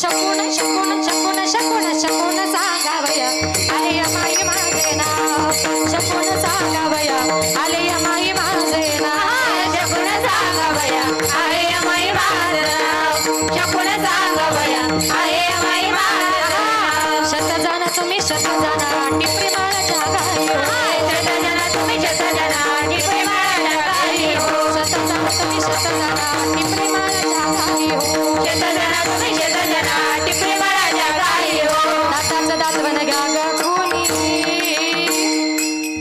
शकून शकून शकून शकून शकून सांगावया, आले माई माझे नाव, शकून सांगावया, आले माई माझे नाव, शकून सांगावया आहे माई माझं नाव, शकून सांगावया आहे माई माझं नाव. शतजण तुम्ही शतजण टिपरी माळाच्या गाई हो, शतजन तुम्ही शतजन टिपरी माळाच्या गाई हो, शतजण तुम्ही शतजण टिपरी माळाच्या गाई हो, शतजन तुम्ही शतजन टिपरी माळाच्या गाई हो. दाताचं दातवण घ्या ग कुणी,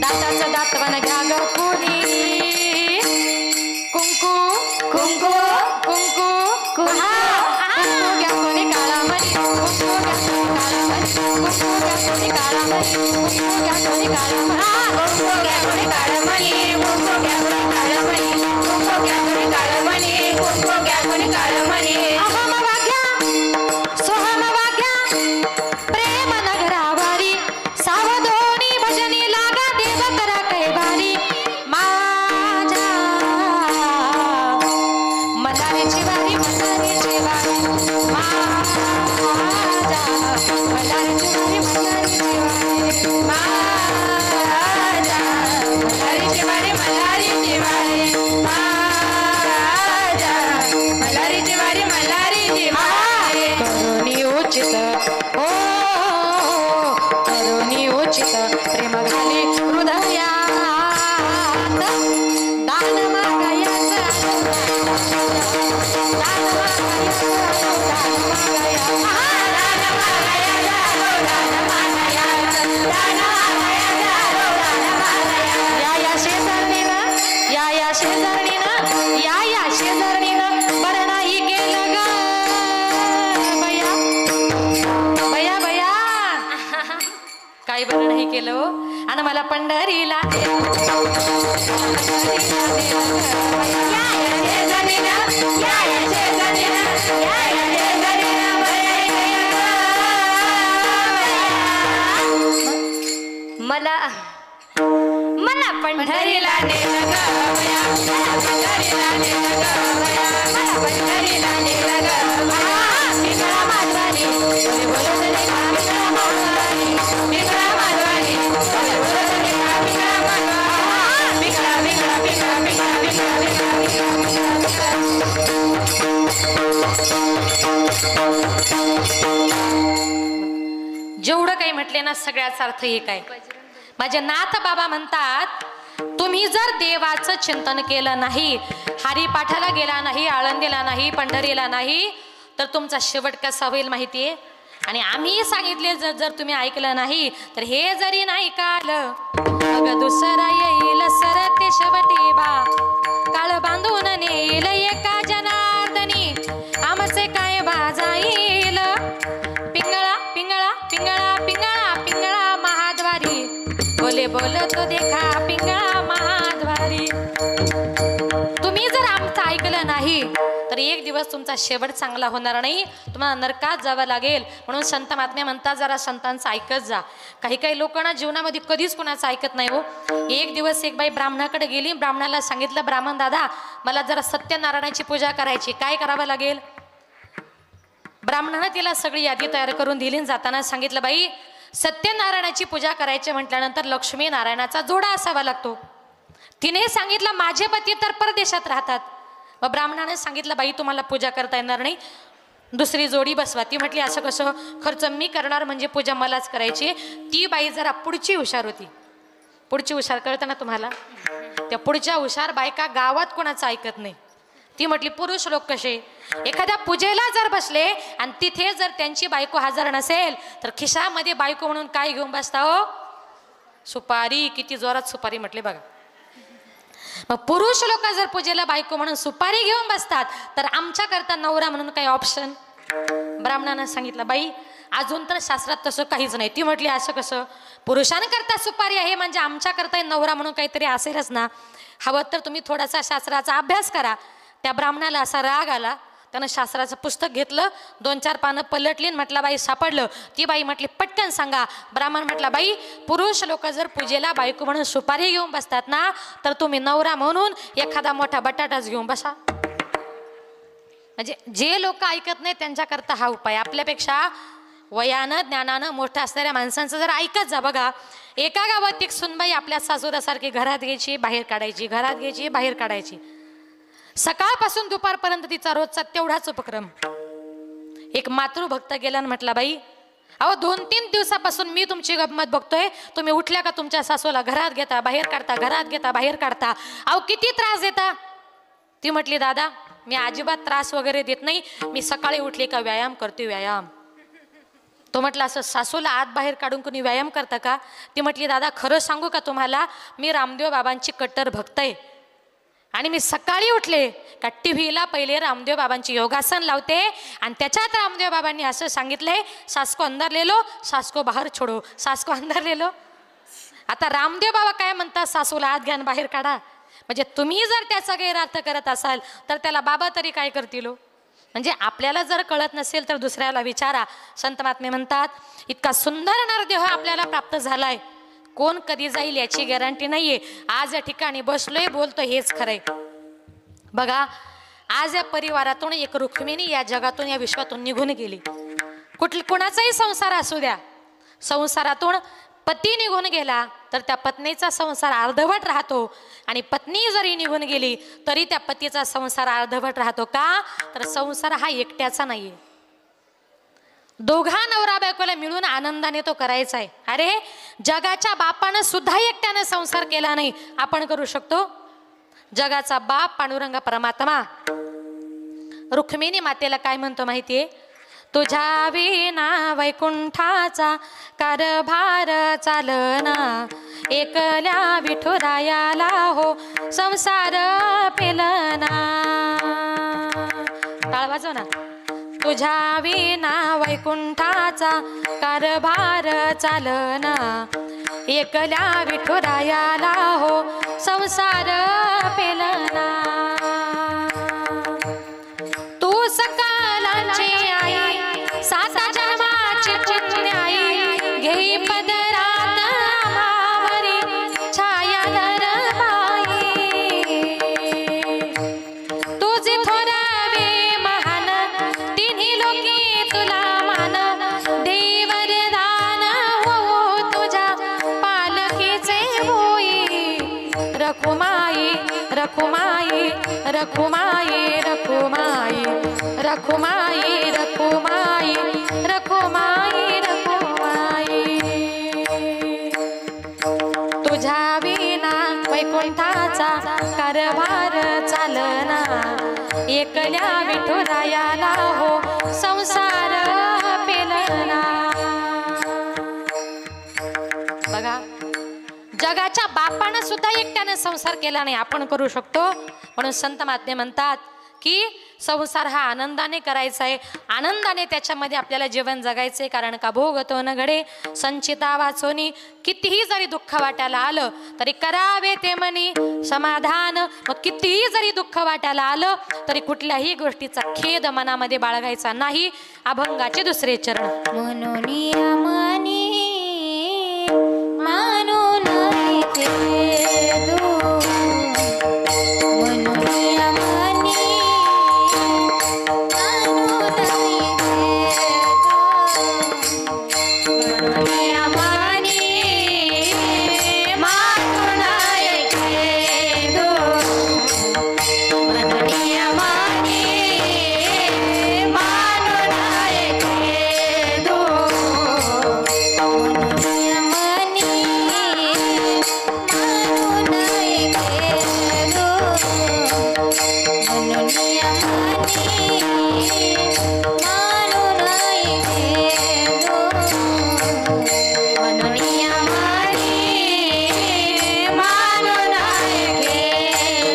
दाताचं दातवण घ्या ग कुणी, कुंकू कुंकू कुंकू कुंकू घ्या कोणी काळामणी, कुंकू घ्या कोणी काळामणी, कुंकू घ्या कोणी काळामणी, कुंकू घ्या कोणी काळामणी, कुंकू घ्या कोणी काळमणी, कुंकू घ्या कोणी काळमणी, कुंकू घ्या कोणी काळमणी, कुंकू घ्या कोणी काळमणी. अहम वाग्या सोहम वाग्या प्रेम नगरावारी, सावधोनी भजनी लागा देव करा कैवारी, माझ्या मल्हारीची वारी, मल्हारीची वारी, माझ्या मल्हारीची वारी, मल्हारीची वारी, माझ्या मल्हारीची वारी, मल्हारीची वारी, माझ्या मल्हारीची वारी, मल्हारीची वारी. करुणी उचित ओ करुणी उचित प्रेम घाली हृदयात, दान मागायचं, दान या शेजारणीनं, या शेजारणीनं, या शेजारणीनं बरं नाही केलं ग बया, बया बया काय बरं नाही केलं हो, आणि मला पंढरीला मला मला पंढरीला नेलं ग बया, मला पंढरीला नेलं ग बया, मला पंढरीला नेलं ग बया. पिंगळा माधवारी बोले बोलत देखा, पिंगळा माधवारी, पिंगळा माधवारी बोले बोलत देखा, पिंगळा माधवारी, पिंगळा पिंगळा पिंगळा पिंगळा पिंगळा जेवढं काही म्हटले ना सगळ्याचा अर्थ एक आहे. माझे नाथ बाबा म्हणतात, तुम्ही जर देवाचं चिंतन केलं नाही, हरिपाठाला गेला नाही, आळंदीला नाही, पंढरीला नाही, तर तुमचा शेवट कसा होईल माहितीये. आणि आम्ही सांगितले जर तुम्ही ऐकलं नाही तर हे जरी नाही काल मग दुसरा येईल सरते शेवटी बा. काळ बांधून नेईल एका जनार्दनी आमचे काय बाजाईल पिंगळा पिंगळा पिंगळा पिंगळा पिंगळा महाद्वारी बोले बोलतो देखा पिंगळा महाद्वारी. तुम्ही जर आमचं ऐकलं नाही तर एक दिवस तुमचा शेवट चांगला होणार नाही, तुम्हाला नरकात जावं लागेल. म्हणून संत महात्मे म्हणतात जरा संतांचं ऐकत जा. काही काही लोकांना जीवनामध्ये कधीच कोणाचं ऐकत नाही हो. एक दिवस एक बाई ब्राह्मणाकडे गेली, ब्राह्मणाला सांगितलं ब्राह्मण दादा मला जरा सत्यनारायणाची पूजा करायची, काय करावं लागेल. ब्राह्मणानं तिला सगळी यादी तयार करून दिली. जाताना सांगितलं बाई सत्यनारायणाची पूजा करायची म्हटल्यानंतर लक्ष्मी नारायणाचा जोडा असावा लागतो. तिने सांगितलं माझे पती तर परदेशात राहतात. मग ब्राह्मणाने सांगितलं बाई तुम्हाला पूजा करता येणार नाही, दुसरी जोडी बसवा. ती म्हटली असं कसं, खर्च मी करणार म्हणजे पूजा मलाच करायची. ती बाई जरा पुढची हुशार होती. पुढची हुशार कळतं ना तुम्हाला, त्या पुढच्या हुशार बायका गावात कोणाचं ऐकत नाही. ती म्हटली पुरुष लोक कसे, एखाद्या पूजेला जर बसले आणि तिथे जर त्यांची बायको हजर नसेल तर खिशामध्ये बायको म्हणून काय घेऊन बसता हो, सुपारी. किती जोरात सुपारी म्हटले बघा. मग पुरुष लोक जर पूजेला बायको म्हणून सुपारी घेऊन बसतात तर आमच्या करता नवरा म्हणून काही ऑप्शन. ब्राह्मणानं सांगितलं बाई अजून तर शास्त्रात तसं काहीच नाही. ती म्हटली असं कसं, पुरुषांकरता सुपारी आहे म्हणजे आमच्या करता नवरा म्हणून काहीतरी असेलच ना. हवं तर तुम्ही थोडासा शास्त्राचा अभ्यास करा. त्या ब्राह्मणाला असा राग आला, त्यानं शास्त्राचं पुस्तक घेतलं, 2-4 पानं पलटली, म्हटलं बाई सापडलं. ती बाई म्हटली पटकन सांगा. ब्राह्मण म्हटला बाई पुरुष लोक जर पूजेला बायको म्हणून सुपारी घेऊन बसतात ना तर तुम्ही नवरा म्हणून एखादा मोठा बटाटाच घेऊन बसा. म्हणजे जे लोक ऐकत नाही त्यांच्याकरता हा उपाय. आपल्यापेक्षा वयानं ज्ञानानं मोठं असणाऱ्या माणसांचं जर ऐकत जा. बघा एका गावात एक सुनबाई आपल्या सासूरासारखी घरात घ्यायची बाहेर काढायची, घरात घ्यायची बाहेर काढायची. सकाळपासून दुपारपर्यंत तिचा रोजचा तेवढाच उपक्रम. एक मातृभक्त गेला आणि म्हटला बाई अहो 2-3 दिवसापासून मी तुमची गंमत बघतोय, तुम्ही उठल्या का तुमच्या सासूला घरात घेता बाहेर काढता, घरात घेता बाहेर काढता, अहो किती त्रास देता. ती म्हटली दादा मी अजिबात त्रास वगैरे देत नाही, मी सकाळी उठले का व्यायाम करते व्यायाम. तो म्हटला असं सासूला आत बाहेर काढून कोणी व्यायाम करता का. ती म्हटली दादा खरं सांगू का तुम्हाला, मी रामदेव बाबांची कट्टर भक्त आहे आणि मी सकाळी उठले का टीव्हीला पहिले रामदेव बाबांची योगासन लावते आणि त्याच्यात रामदेव बाबांनी असं सांगितलंय सास को अंदर ले लो सास को बाहेर छोडो, सास को अंदर ले लो. आता रामदेव बाबा काय म्हणतात, सासूला आत घ्या बाहेर काढा. म्हणजे तुम्ही जर त्याचा गैरअर्थ करत असाल तर त्याला बाबा तरी काय करतील. म्हणजे आपल्याला जर कळत नसेल तर दुसऱ्याला विचारा. संत महात्मे म्हणतात इतका सुंदर नरदेह आपल्याला प्राप्त झालाय, कोण कधी जाईल याची गॅरंटी नाहीये. आज या ठिकाणी बसलोय बोलतो हेच खरंय. बघा आज या परिवारातून एक रुक्मिणी या जगातून या विश्वातून निघून गेली. कोणाचाही संसार असू द्या, संसारातून पती निघून गेला तर त्या पत्नीचा संसार अर्धवट राहतो आणि पत्नी जरी निघून गेली तरी त्या पतीचा संसार अर्धवट राहतो. का तर संसार हा एकट्याचा नाहीये, दोघा नवरा बायकोला मिळून आनंदाने तो करायचा आहे. अरे जगाच्या बापानं सुद्धा एकट्याने संसार केला नाही, आपण करू शकतो. जगाचा बाप पांडुरंग परमात्मा रुक्मिणी मातेला काय म्हणतो माहितीये, तुझ्या विना वैकुंठाचा कारभार चालना, एकल्या विठुरायाला हो संसार पेलना. टाळ वाजव ना. तुझ्या विना वैकुंठाचा कारभार चालना, एकल्या विठुरायाला हो संसार पेलना. तू सकाळची आई साता जन्माची पुण्याई, घेई पदरात मावरी छाया दरबाई. तुझे थोरावे महान तिन्ही लोकी तुला मान, देवर दान हो तुझ्या पालखीचे होई. रखुमाई रखुमाई रखुमाई रखुमाई रखुमाई रखुमाई रखुमाई रखुमाई. तुझ्या विना वैकुंठाचा कारभार चालना, एकल्या विठुरायाला हो संसार पेलना. बघा जगाच्या बापानं सुद्धा एकट्याने संसार केला नाही, आपण करू शकतो. म्हणून संत महात्मे म्हणतात की संसार हा आनंदाने करायचा आहे, आनंदाने त्याच्यामध्ये आपल्याला जीवन जगायचे. कारण का भोगतो न घडे संचिता वाचोनी. कितीही जरी दुःख वाट्याला आलं तरी करावे ते मनी समाधान. मग कितीही जरी दुःख वाट्याला आलं तरी कुठल्याही गोष्टीचा खेद मनामध्ये बाळगायचा नाही. अभंगाचे दुसरे चरण. मनोनी मनी मानून खेदो, मनोनी मनी मानून खेदो, मनोनी मनी मानून खेदो, मनोनी मनी मानून खेदो,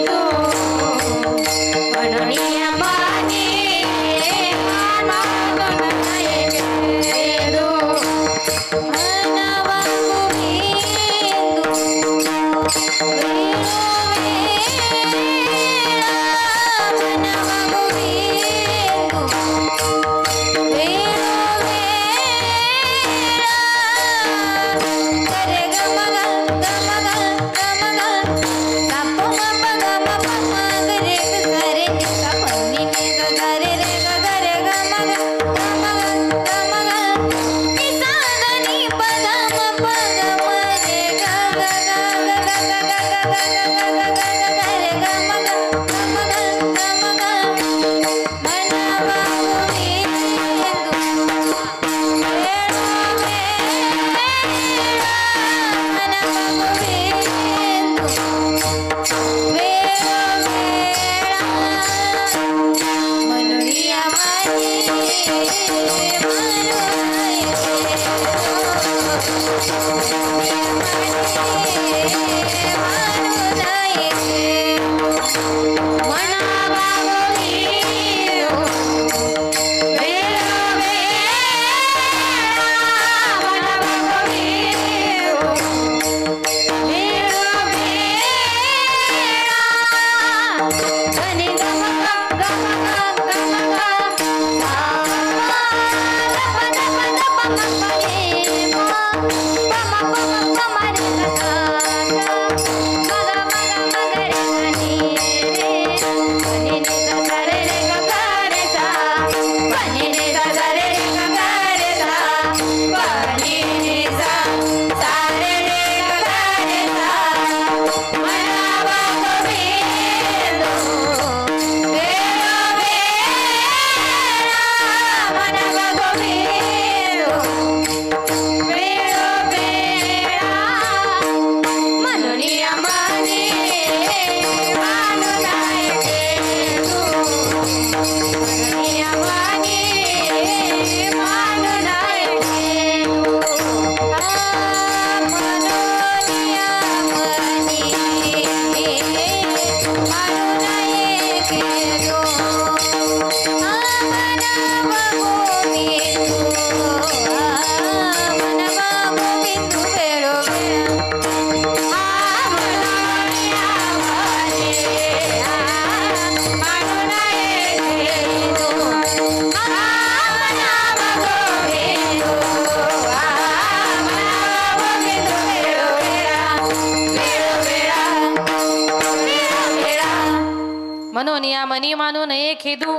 मनोनिया मनी मानू नये खेदू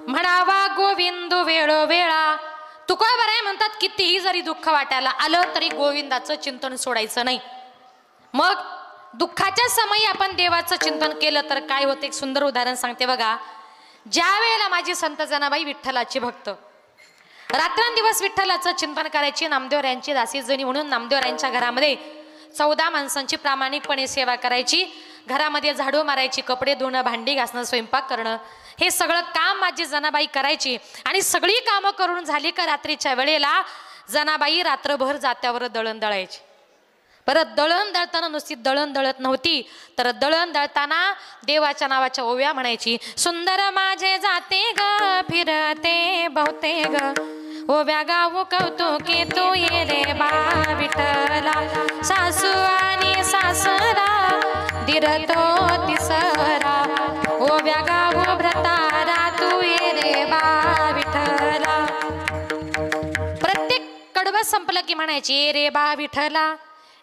म्हणावा गोविंदू वेळोवेळा. तुकोबराय म्हणतात कितीही जरी दुःख वाटायला आलं तरी गोविंदाचं चिंतन सोडायचं नाही. मग दुःखाच्या समयी आपण देवाचं चिंतन केलं तर काय होते, एक सुंदर उदाहरण सांगते बघा. ज्या वेळेला माझी संत जनाबाई विठ्ठलाची भक्त रात्रंदिवस विठ्ठलाचं चिंतन करायची, नामदेवरायांची दासी जणी म्हणून नामदेवरायांच्या घरामध्ये 14 माणसांची प्रामाणिकपणे सेवा करायची. घरामध्ये झाडू मारायची, कपडे धुणं, भांडी घासणं, स्वयंपाक करणं, हे सगळं काम माझी जनाबाई करायची. आणि सगळी कामं करून झाली का रात्रीच्या वेळेला जनाबाई रात्रभर जात्यावर दळण दळायची. परत दळण दळताना नुसती दळण दळत नव्हती, तर दळण दळताना देवाच्या नावाच्या ओव्या म्हणायची. सुंदर माझे जाते ग फिरते बहुते ग, ओव्या गाऊ कौतुके तू ये रे बा विठ्ठला. सासू आणि सासरा दिरतो तिसरा, ओव्या गाऊ भ्रतारा तू ये रे बा विठ्ठला. प्रत्येक कडवं संपलं की म्हणायची ए रे बा विठ्ठला,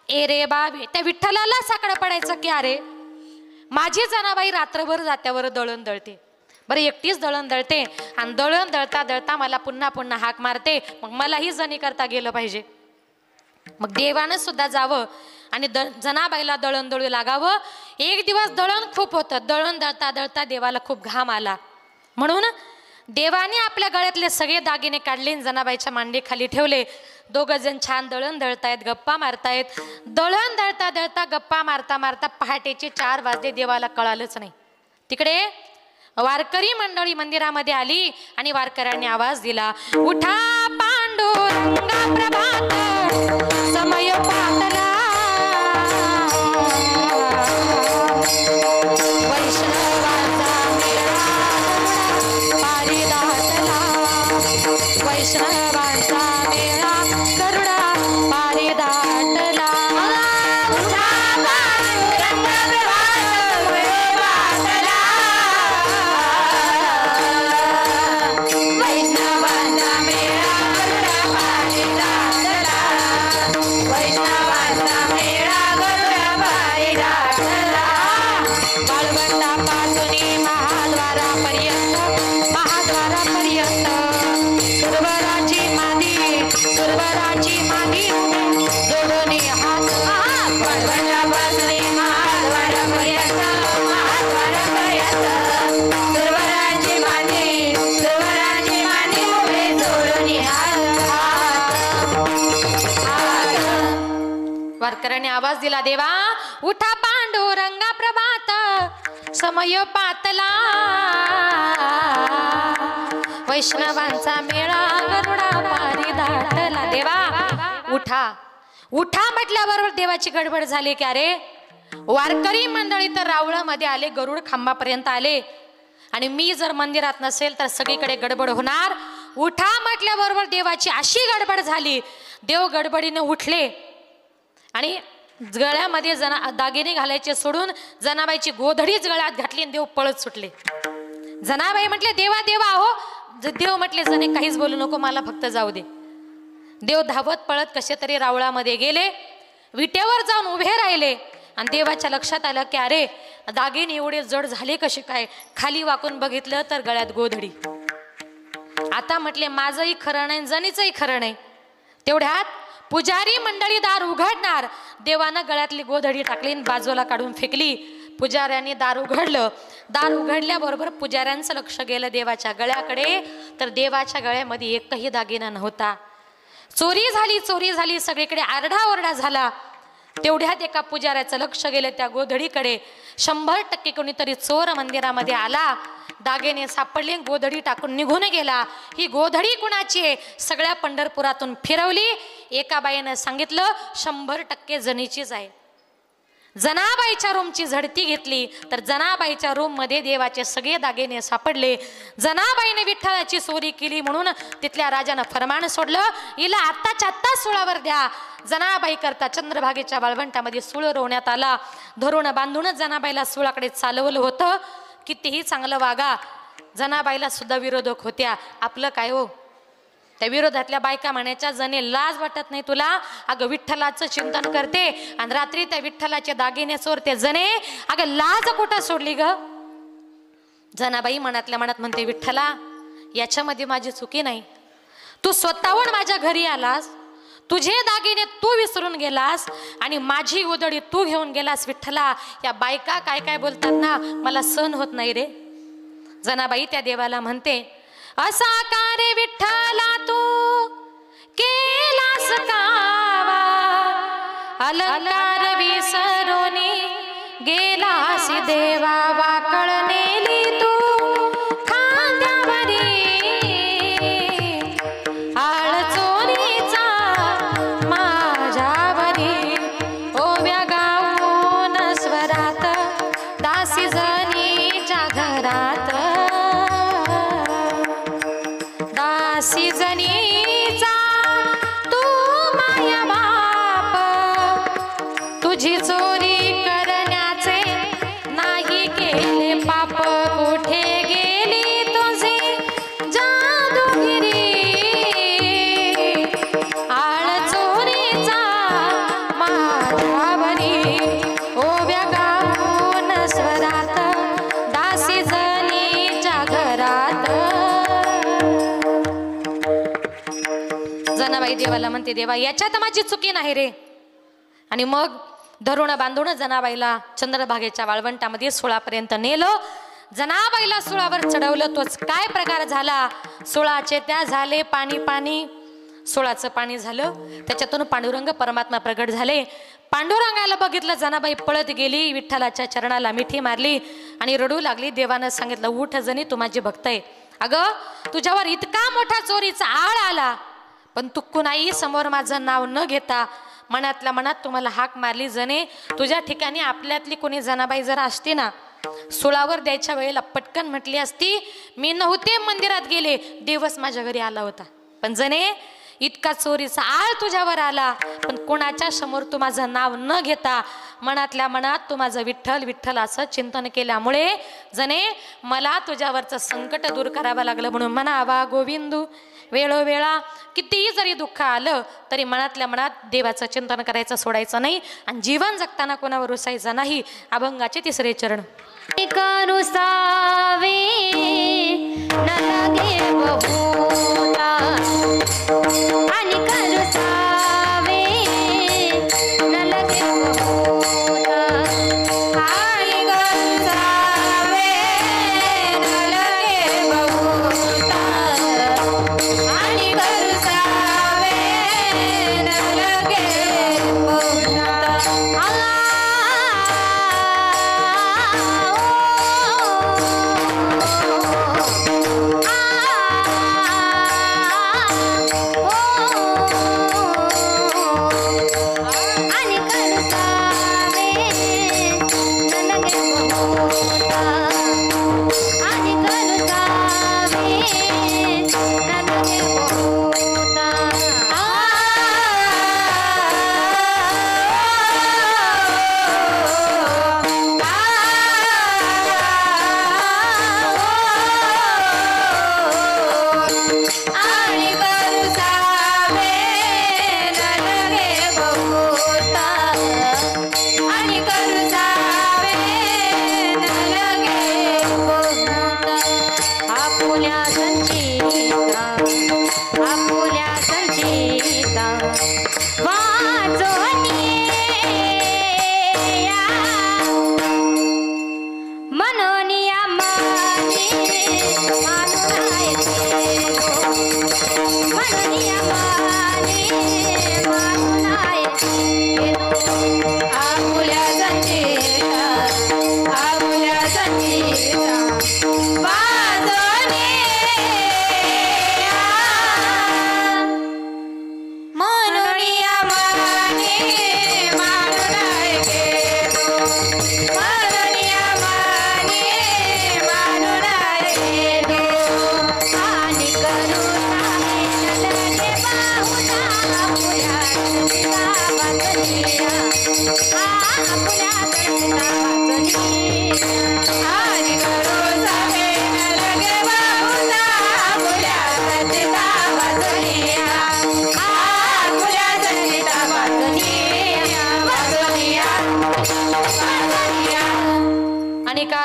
ए रे बा. त्या विठ्ठलाला साकडं पडायचं की अरे माझी जनाबाई रात्रभर जात्यावर दळण दळते. बरं एकटीच दळण दळते आणि दळण दळता दळता मला पुन्हा पुन्हा हाक मारते, मग मलाही जणी करता गेलं पाहिजे. मग देवानं सुद्धा जावं आणि जनाबाईला दळण दळू लागावं. एक दिवस दळण खूप होतं, दळण दळता दळता देवाला खूप घाम आला, म्हणून देवाने आपल्या गळ्यातले सगळे दागिने काढले, जनाबाईच्या मांडी खाली ठेवले. दोघं जण छान दळण दळतायत, गप्पा मारतायत. दळण दळता दळता गप्पा मारता मारता पहाटेचे 4 वाजले, देवाला कळालंच नाही. तिकडे वारकरी मंडळी मंदिरामध्ये आली आणि वारकऱ्यांनी आवाज दिला, उठा पांडुरंगा प्रभात समय पातला, वैष्णवाचा मेळा पारी दाटला, वैष्णवाचा मेळा गरुडा पारी दाटला. वारकऱ्याने आवाज दिला, देवा उठा पांडुरंगा प्रभात समय पातला, वैष्णवांचा मेळा गरुडा पारी दाटला. देवा उठा. उठा म्हटल्याबरोबर देवाची गडबड झाली की अरे वारकरी मंडळी तर रावळामध्ये आले, गरुड खांबापर्यंत आले, आणि मी जर मंदिरात नसेल तर सगळीकडे गडबड होणार. उठा म्हटल्याबरोबर देवाची अशी गडबड झाली, देव गडबडीने उठले आणि गळ्यामध्ये दागिने घालायचे सोडून जनाबाईची गोधडीच गळ्यात घातली आणि देव पळत सुटले. जनाबाई म्हटले, देवा देवा हो. देव म्हटले, जणे काहीच बोलू नको, मला फक्त जाऊ दे. देव धावत पळत कसे तरी रावळामध्ये गेले, विटेवर जाऊन उभे राहिले आणि देवाच्या लक्षात आलं की अरे दागिने एवढे जड झाले कसे काय. खाली वाकून बघितलं तर गळ्यात गोधडी. आता म्हटले माझंही खरं नाही, जणीचंही खरं नाही. तेवढ्यात पुजारी मंडळी दार उघडणार, देवानं गळ्यातली गोधडी टाकली बाजूला काढून फेकली. पुजाऱ्यांनी दार उघडलं. दार उघडल्याबरोबर पुजाऱ्यांचं लक्ष गेलं देवाच्या गळ्याकडे, तर देवाच्या गळ्यामध्ये एकही दागिना नव्हता. चोरी झाली, चोरी झाली, सगळीकडे आरडाओरडा झाला. तेवढ्यात एका पुजाऱ्याचं लक्ष गेलं त्या गोधडीकडे. 100% कोणीतरी चोर मंदिरामध्ये आला, दागिने सापडले, गोधडी टाकून निघून गेला. ही गोधडी कुणाची आहे? सगळ्या पंढरपुरातून फिरवली. एका बाईनं सांगितलं 100% जणीचीच आहे. जनाबाईच्या रूमची झडती घेतली तर जनाबाईच्या रूम मध्ये देवाचे सगळे दागिने सापडले. जनाबाईने विठ्ठलाची चोरी केली म्हणून तिथल्या राजानं फरमान सोडलं, हिला आत्ताच्या आत्ता सुळावर द्या. जनाबाई करता चंद्रभागेच्या वाळवंटामध्ये सूळ रोवण्यात आला. धरून बांधूनच जनाबाईला सुळाकडे चालवलं होतं. कितीही चांगलं वागा, जनाबाईला सुद्धा विरोधक होत्या. आपलं काय हो, त्या विरोधातल्या बायका म्हणायच्या, जणे लाज वाटत नाही तुला? अगं विठ्ठलाचं चिंतन करते आणि रात्री त्या विठ्ठलाचे दागिने चोरते. जणे अगं लाज कुठं सोडली ग? जनाबाई मनातल्या मनात म्हणते, विठ्ठला याच्यामध्ये माझी चुकी नाही. तू स्वतःहून माझ्या घरी आलास, तुझे दागिने तू विसरून गेलास आणि माझी उदडी तू घेऊन गेलास. विठ्ठला या बायका काय काय बोलतात ना, मला सहन होत नाही रे. जनाबाई त्या देवाला म्हणते, असा का रे विठ्ठला तू केलास कावा, अलंकार विसरून गेलास देवा, वाकळ नेली तू खांद्यावरी, आळ चोरीचा माझ्यावरी. जनाबाई देवाला म्हणते, देवा याच्यात माझी चुकी नाही रे. आणि मग धरून बांधून जनाबाईला चंद्रभागेच्या वाळवंटामध्ये सुळापर्यंत नेलं. जनाबाईला सुळावर चढवलं. तोच काय प्रकार झाला. सुळाचे त्या झाले पाणी पाणी. सुळाचं पाणी झालं, त्याच्यातून पांडुरंग परमात्मा प्रगट झाले. पांडुरंगाला बघितलं, जनाबाई पळत गेली, विठ्ठलाच्या चरणाला मिठी मारली आणि रडू लागली. देवानं सांगितलं, उठ जणी, तू माझी भक्त आहे. अगं तुझ्यावर इतका मोठा चोरीचा आळ आला, पण तू कुणाही समोर माझं नाव न घेता मनातल्या मनात तुम्हाला हाक मारली. जणे तुझ्या ठिकाणी आपल्यातली कोणी जनाबाई जर असती ना, सुळावर द्यायच्या वेळेला पटकन म्हटली असती, मी नव्हते मंदिरात गेले, देवच माझ्या घरी आला होता. पण जणे इतका चोरीचा आळ तुझ्यावर आला, पण कोणाच्या समोर तू माझं नाव न घेता मनातल्या मनात तू माझं विठ्ठल विठ्ठल असं चिंतन केल्यामुळे जणे मला तुझ्यावरचं संकट दूर करावं लागलं. म्हणून म्हणावा गोविंदू वेळोवेळा. कितीही जरी दुःख आलं तरी मनातल्या मनात देवाचं चिंतन करायचं सोडायचं नाही आणि जीवन जगताना कोणावर रुसायचं नाही. अभंगाचे 3रे चरण. करुसावे न लगे बहुता आणि करुसावे न लगे बहुता आणि करुसावे न लगे बहुता आणि करुसावे न लगे बहुता.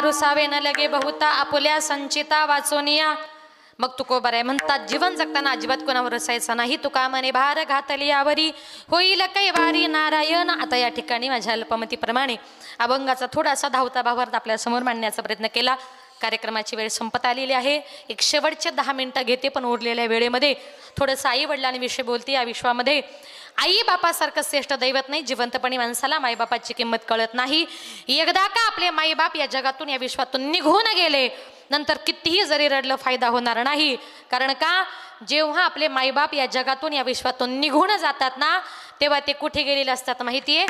रुसावे न लगे बहुता आपुल्या संचिता वाचोनिया. मग तुकोबाराय म्हणतात, जीवन जगताना अजिबात कोणावर रसायचं नाही. तुका म्हणे भार घातली यावरी होईल कैवारी नारायण. आता या ठिकाणी माझ्या अल्पमतीप्रमाणे अभंगाचा थोडासा धावता भावार्थ आपल्या समोर मांडण्याचा प्रयत्न केला. कार्यक्रमाची वेळ संपत आलेली आहे. एक शेवटचे 10 मिनिटं घेते, पण उरलेल्या वेळेमध्ये थोडंसं आई वडिलांविषयी बोलते. या विश्वामध्ये आई बापासारखं श्रेष्ठ दैवत नाही. जिवंतपणी माणसाला मायबापाची किंमत कळत नाही. एकदा का आपले मायबाप या जगातून या विश्वातून निघून गेले, नंतर कितीही जरी रडलं फायदा होणार नाही. कारण का, जेव्हा आपले मायबाप या जगातून या विश्वातून निघून जातात ना, तेव्हा ते कुठे गेलेले असतात माहितीये?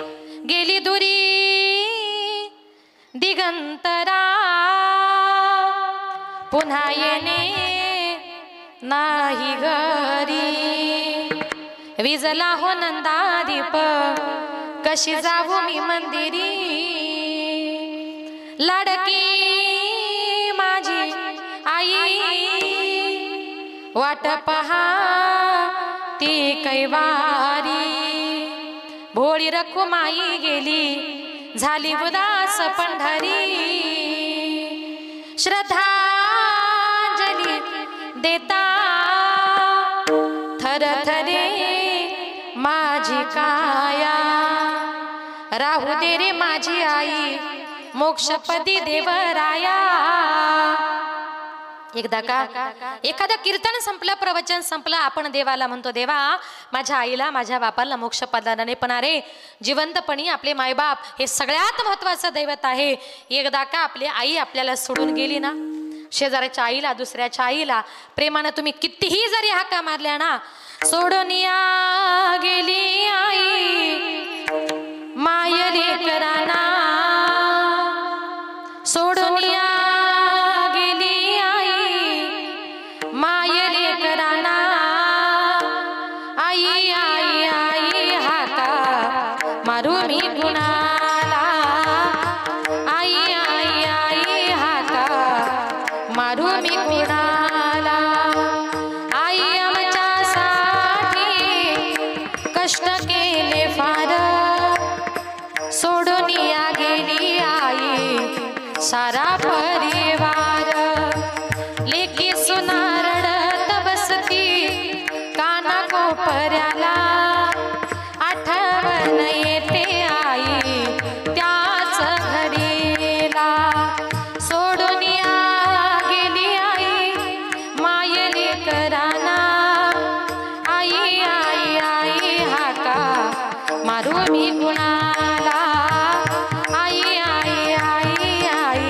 गेली दुरी दिगंतरा पुन्हा येणे नाही घरी. विजला हो नंदादीप कशी जाऊ मी मंदिरी. लाडकी माझी आई वाट पहा ती कैवारी. भोळी रखुमाई गेली झाली उदास पंढरी. श्रद्धांजली देता थर थरे माझी काया, राहू दे रे माझी आई मोक्षपदी देवराया. एकदा का एखादा कीर्तन संपलं, प्रवचन संपलं, आपण देवाला म्हणतो देवा माझ्या आईला माझ्या बापाला मोक्ष पदाने, पण अरे जिवंतपणी आपले मायबाप हे सगळ्यात महत्वाचं दैवत आहे. एकदा का आपली आई आपल्याला सोडून गेली ना, शेजाऱ्याच्या आईला, दुसऱ्याच्या आईला प्रेमानं तुम्ही कितीही जरी हाका मारल्या ना, सोडून या गेली आई माय लेकरांना, सोडून या गेली आई माय लेकरांना. आई आई आई हाका मारू मी कुणाला, आई आई आई हाका मारू मी कुणाला. आई आमच्यासाठी कष्ट केले फार, सोडून या गेली आई सारा परिवार. लेकी सुना रडत बसती काना कोपऱ्याला, आठवण येते आई त्याच घडीला. सोडून या गेली आई माय लेकरांना, आई आई आई हाका मारू मी कुणाला, आई आई आई आई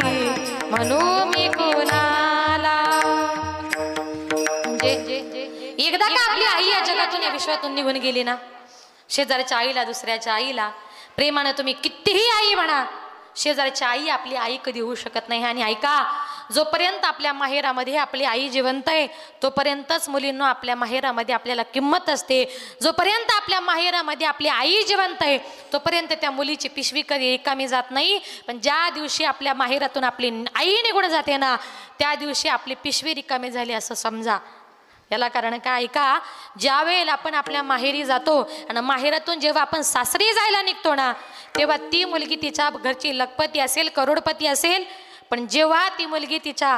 म्हणू मी कुणाला. एकदा का आपली आई या जगातून या विश्वातून निघून गेली ना, शेजारच्या आईला, दुसऱ्याच्या आईला प्रेमानं तुम्ही कितीही आई म्हणा, शेजारची आई आपली आई कधी होऊ शकत नाही. आणि ऐका, जोपर्यंत आपल्या माहेरामध्ये आपली आई जिवंत आहे तोपर्यंतच मुलींनो आपल्या माहेरामध्ये आपल्याला किंमत असते. जोपर्यंत आपल्या माहेरामध्ये आपली आई जिवंत आहे तोपर्यंत त्या मुलीची पिशवी कधी रिकामी जात नाही. पण ज्या दिवशी आपल्या माहेरातून आपली आई निघून जाते ना, त्या दिवशी आपली पिशवी रिकामी झाली असं समजा. याला कारण काय, ऐका, ज्या वेळेला आपण आपल्या माहेरी जातो आणि माहेरातून जेव्हा आपण सासरी जायला निघतो ना, तेव्हा ती मुलगी तिच्या घरची लखपती असेल, करोडपती असेल, पण जेव्हा ती मुलगी तिच्या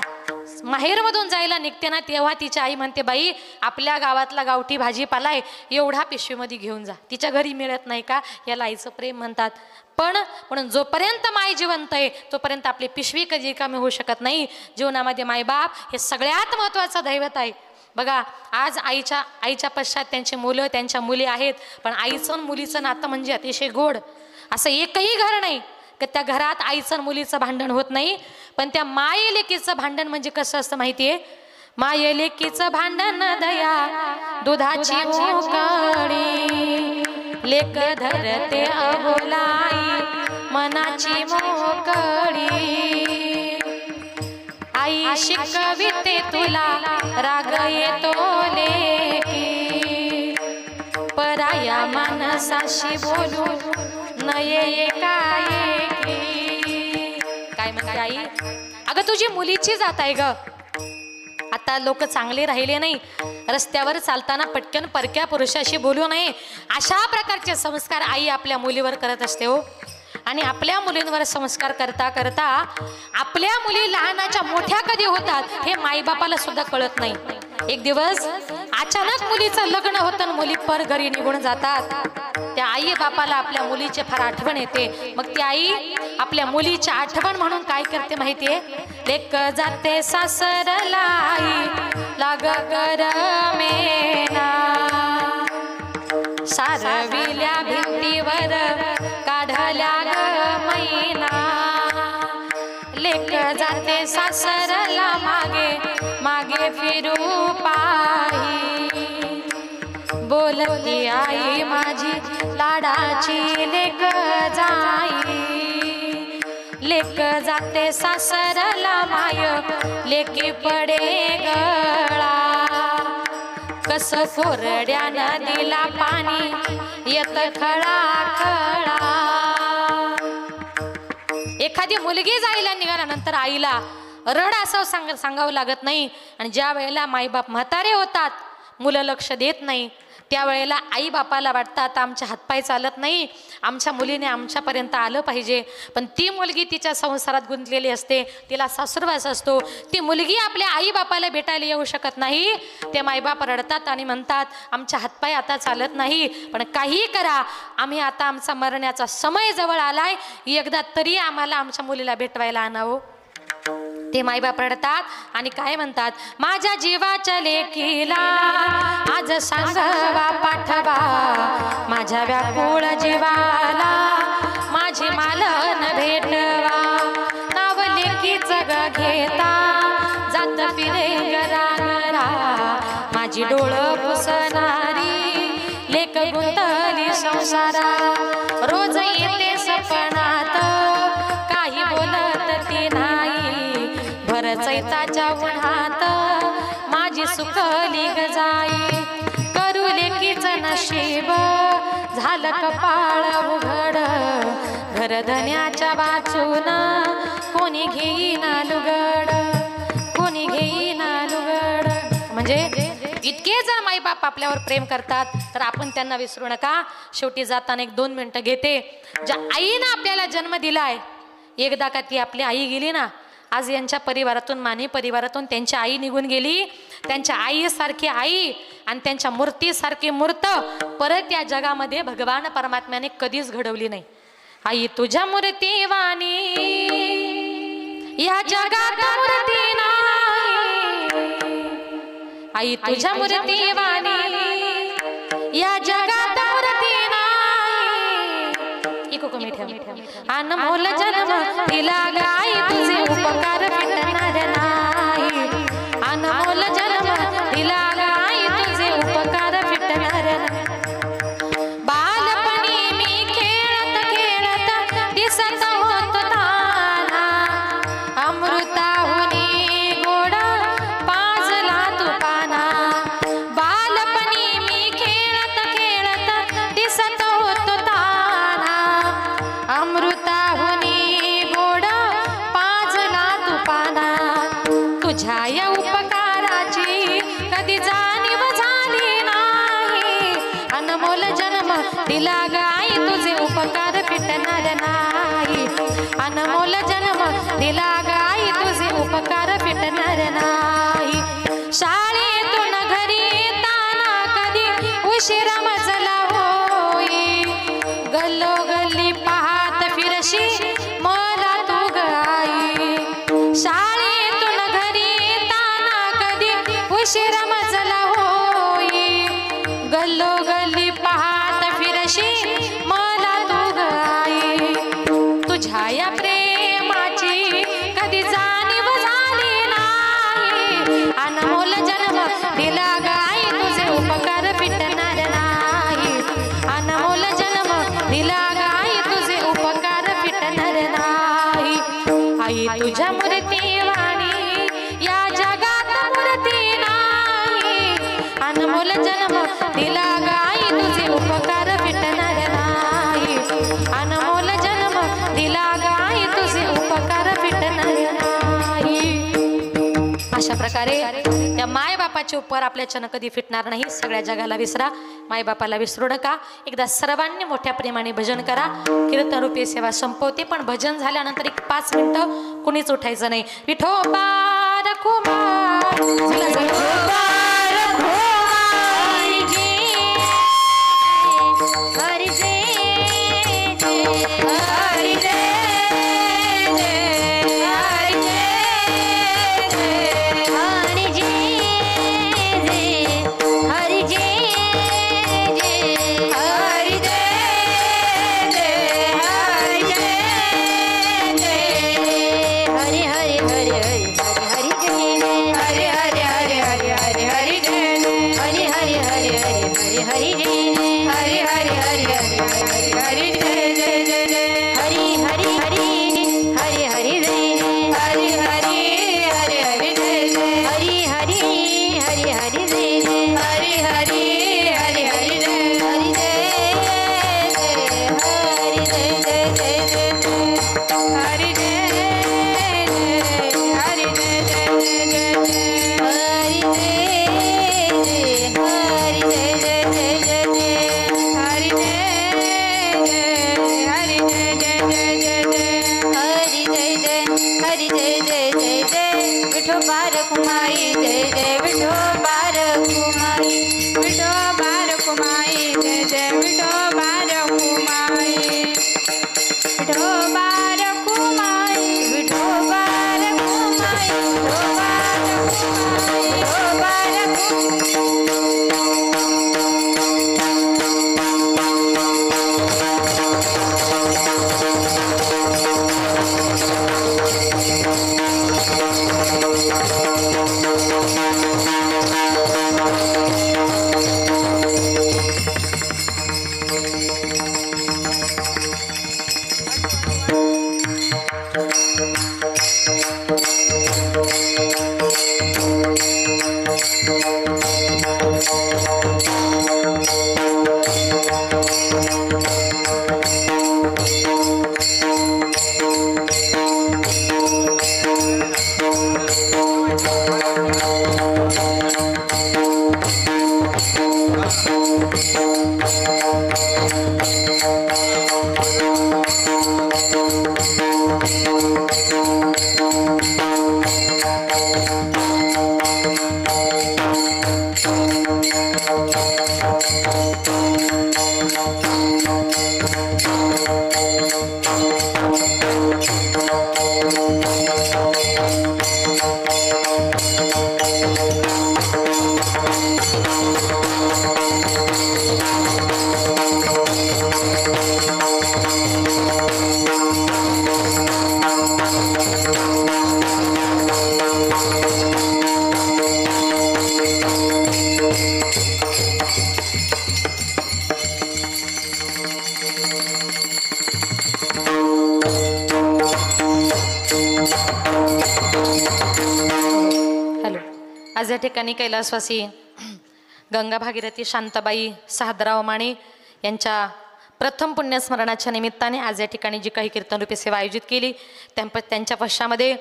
माहेरमधून जायला निघते ना, तेव्हा तिची आई म्हणते बाई आपल्या गावातला गावठी भाजीपाला आहे, एवढा पिशवीमध्ये घेऊन जा. तिच्या घरी मिळत नाही का, याला आईचं प्रेम म्हणतात. पण म्हणून जोपर्यंत माय जिवंत आहे तोपर्यंत आपली पिशवी कधी रिकामी होऊ शकत नाही. जीवनामध्ये मायबाप हे सगळ्यात महत्वाचं दैवत आहे. बघा, आज आईच्या पश्चात त्यांची मुलं, त्यांच्या मुली आहेत, पण आईचं आणि मुलीचं नातं म्हणजे अतिशय गोड. असं एकही घर नाही की त्या घरात आईचं आणि मुलीचं भांडण होत नाही. पण त्या माय लेकीचं भांडण म्हणजे कसं असतं माहितीये, माय लेकीचं भांडण दया दुधाची मोकळी, लेक धरते अबोलाई मनाची मोकळी. आई शिकविते तुला राग येतो लेकी, पराया माणसाशी बोलू नये एकाएकी. काय म्हणते आई, अगं तुझी मुलीची जात आहे ग. आता लोक चांगले राहिले नाही, रस्त्यावर चालताना पटकन परक्या पुरुषाशी बोलू नये, अशा प्रकारचे संस्कार आई आपल्या मुलीवर करत असते हो. आणि आपल्या मुलींवर संस्कार करता करता आपल्या मुली लहानाच्या मोठ्या कधी होतात हे माईबापाला सुद्धा कळत नाही. एक दिवस अचानक मुलीचं लग्न होतं आणि मुली पर घरी निघून जातात. त्या आई बापाला आपल्या मुलीची फार आठवण येते. मग ती आई आपल्या मुलीची आठवण म्हणून काय करते माहितीये, लेक जाते सासरला आई लाग कर मेना, सारविल्या भिंतीवर काढल्या ग मैना. लेक जाते सासरला मागे मागे फिरू पाही, बोलती आई माझी लाडाची लेक जाई. लेक जाते सासरला माय लेकी पडे गळा, कस कोरड्यानं दिला पाणी येत खळा खळा. एखादी मुलगी जायला निघाल्यानंतर आईला रड असं सांगावं लागत नाही. आणि ज्या वेळेला माईबाप म्हातारे होतात मुलं लक्ष देत नाही, त्यावेळेला आई बापाला वाटतं आता आमचे हातपाय चालत नाही, आमच्या मुलीने आमच्यापर्यंत आलं पाहिजे. पण ती मुलगी तिच्या संसारात गुंतलेली असते, तिला सासुरवास असतो. ती मुलगी आपल्या आई बापाला भेटायला येऊ शकत नाही. ते मायबाप रडतात आणि म्हणतात आमचे हातपाय आता चालत नाही, पण काही करा, आम्ही आता आमचा मरण्याचा समय जवळ आलाय, एकदा तरी आम्हाला आमच्या मुलीला भेटवायला आणावं. ते मायबाप रडतात आणि काय म्हणतात, माझ्या जीवाच्या लेकीला आज सांगवा पाठवा, माझ्या व्याकुळ जीवाला माझी मालन भेटवा. नाव लेकीचं घेता जात फिरे गरागरा, माझी डोळं पुसणारी लेक गुंतली संसारा. रोज येते सपनात काही बोलत ती नाही, भर चैताच्या उन्हात माझी सुकली गजाई. करू लेकीचं नशीब झालं कपाळ उघड, घरधन्याच्या वाचून कोणी घेईना लुगड, कोणी घेईना लुगड. म्हणजे इतके जर माईबाप आपल्यावर प्रेम करतात तर आपण त्यांना विसरू नका. शेवटी जाताना 1-2 मिनिटं घेते. ज्या आईनं आपल्याला जन्म दिलाय, एकदा का ती आपली आई गेली ना, आज यांच्या परिवारातून, मानी परिवारातून त्यांची आई निघून गेली. त्यांच्या आईसारखी आई आणि त्यांच्या मूर्तीसारखी मूर्त परत या जगामध्ये भगवान परमात्म्याने कधीच घडवली नाही. आई तुझ्या मूर्तीवाणी या जगात मूर्ती नाही, आई तुझ्या मूर्तीवाणी या जगात मूर्ती नाही. इको मिठ्या अनमोल जन्म दिला गाई, तुझे उपकार फिटणार नाही. अनमोल जन्म दिला गाई, तुझे उपकार फिटणार नाही. बालपणी मी खेळत खेळत दिसत होत ताना, अमृताहुनी गोड पाजला तुपाना. बालपणी मी खेळत खेळत दिसत होत ताना, अमृताहुनी गोड पाजला तुपाना. तुझ्या या उपकाराची कधी जाणीव झाली नाही, अनमोल जन्म दिला गाई, तुझे उपकार फिटणार नाही. अनमोल जन्म दिला गाई, तुझे उपकार फिटणार नाही. शाळेतून घरी येताना कधी उशिरा मजला होई, गल्लोगल्ली पाहत फिरशी मला तू गाई. शाळेतून घरी येताना कधी उशिरा मजला होई, गल्लोगल्ली पाहत फिरशी मला तू गाई. तुझ्या या प्रेमाची कधी जाणीव झाली नाही, अनमोल जन्म दिला गाई, तुझे उपकार फिटणार नाही. अनमोल जन्म दिला गाई, तुझे उपकार फिटणार नाही. आई तुझ्या मूर्तीवाणी या जगात मूर्ती नाही, अनमोल जन्म दिला गाई, तुझे उपकार फिटणार नाही. अनमोल जन्म दिला गाई, तुझे उपकार फिटणार नाही. अशा प्रकारे त्या मायबापाचे उपकार आपल्याच्यानं कधी फिटणार नाही. सगळ्या जगाला विसरा, मायबापाला विसरू नका. एकदा सर्वांनी मोठ्या प्रेमाने भजन करा. कीर्तनरूपी सेवा संपवते, पण भजन झाल्यानंतर 5 मिनिटं कुणीच उठायचं नाही. विठोबा रखुमाई, हरि जय जय कुमाई जय जय विठोबा रखुमाई विठोबा रखुमाई जय जय विठोबा रखुमाई विठोबा रखुमाई विठोबा रखुमाई विठोबा आज या ठिकाणी कैलासवासी गंगा भागीरथी शांताबाई सादराव माने यांच्या प्रथम पुण्यस्मरणाच्या निमित्ताने आज या ठिकाणी जी काही कीर्तनरूपी सेवा आयोजित केली त्यांच्या पश्चामध्ये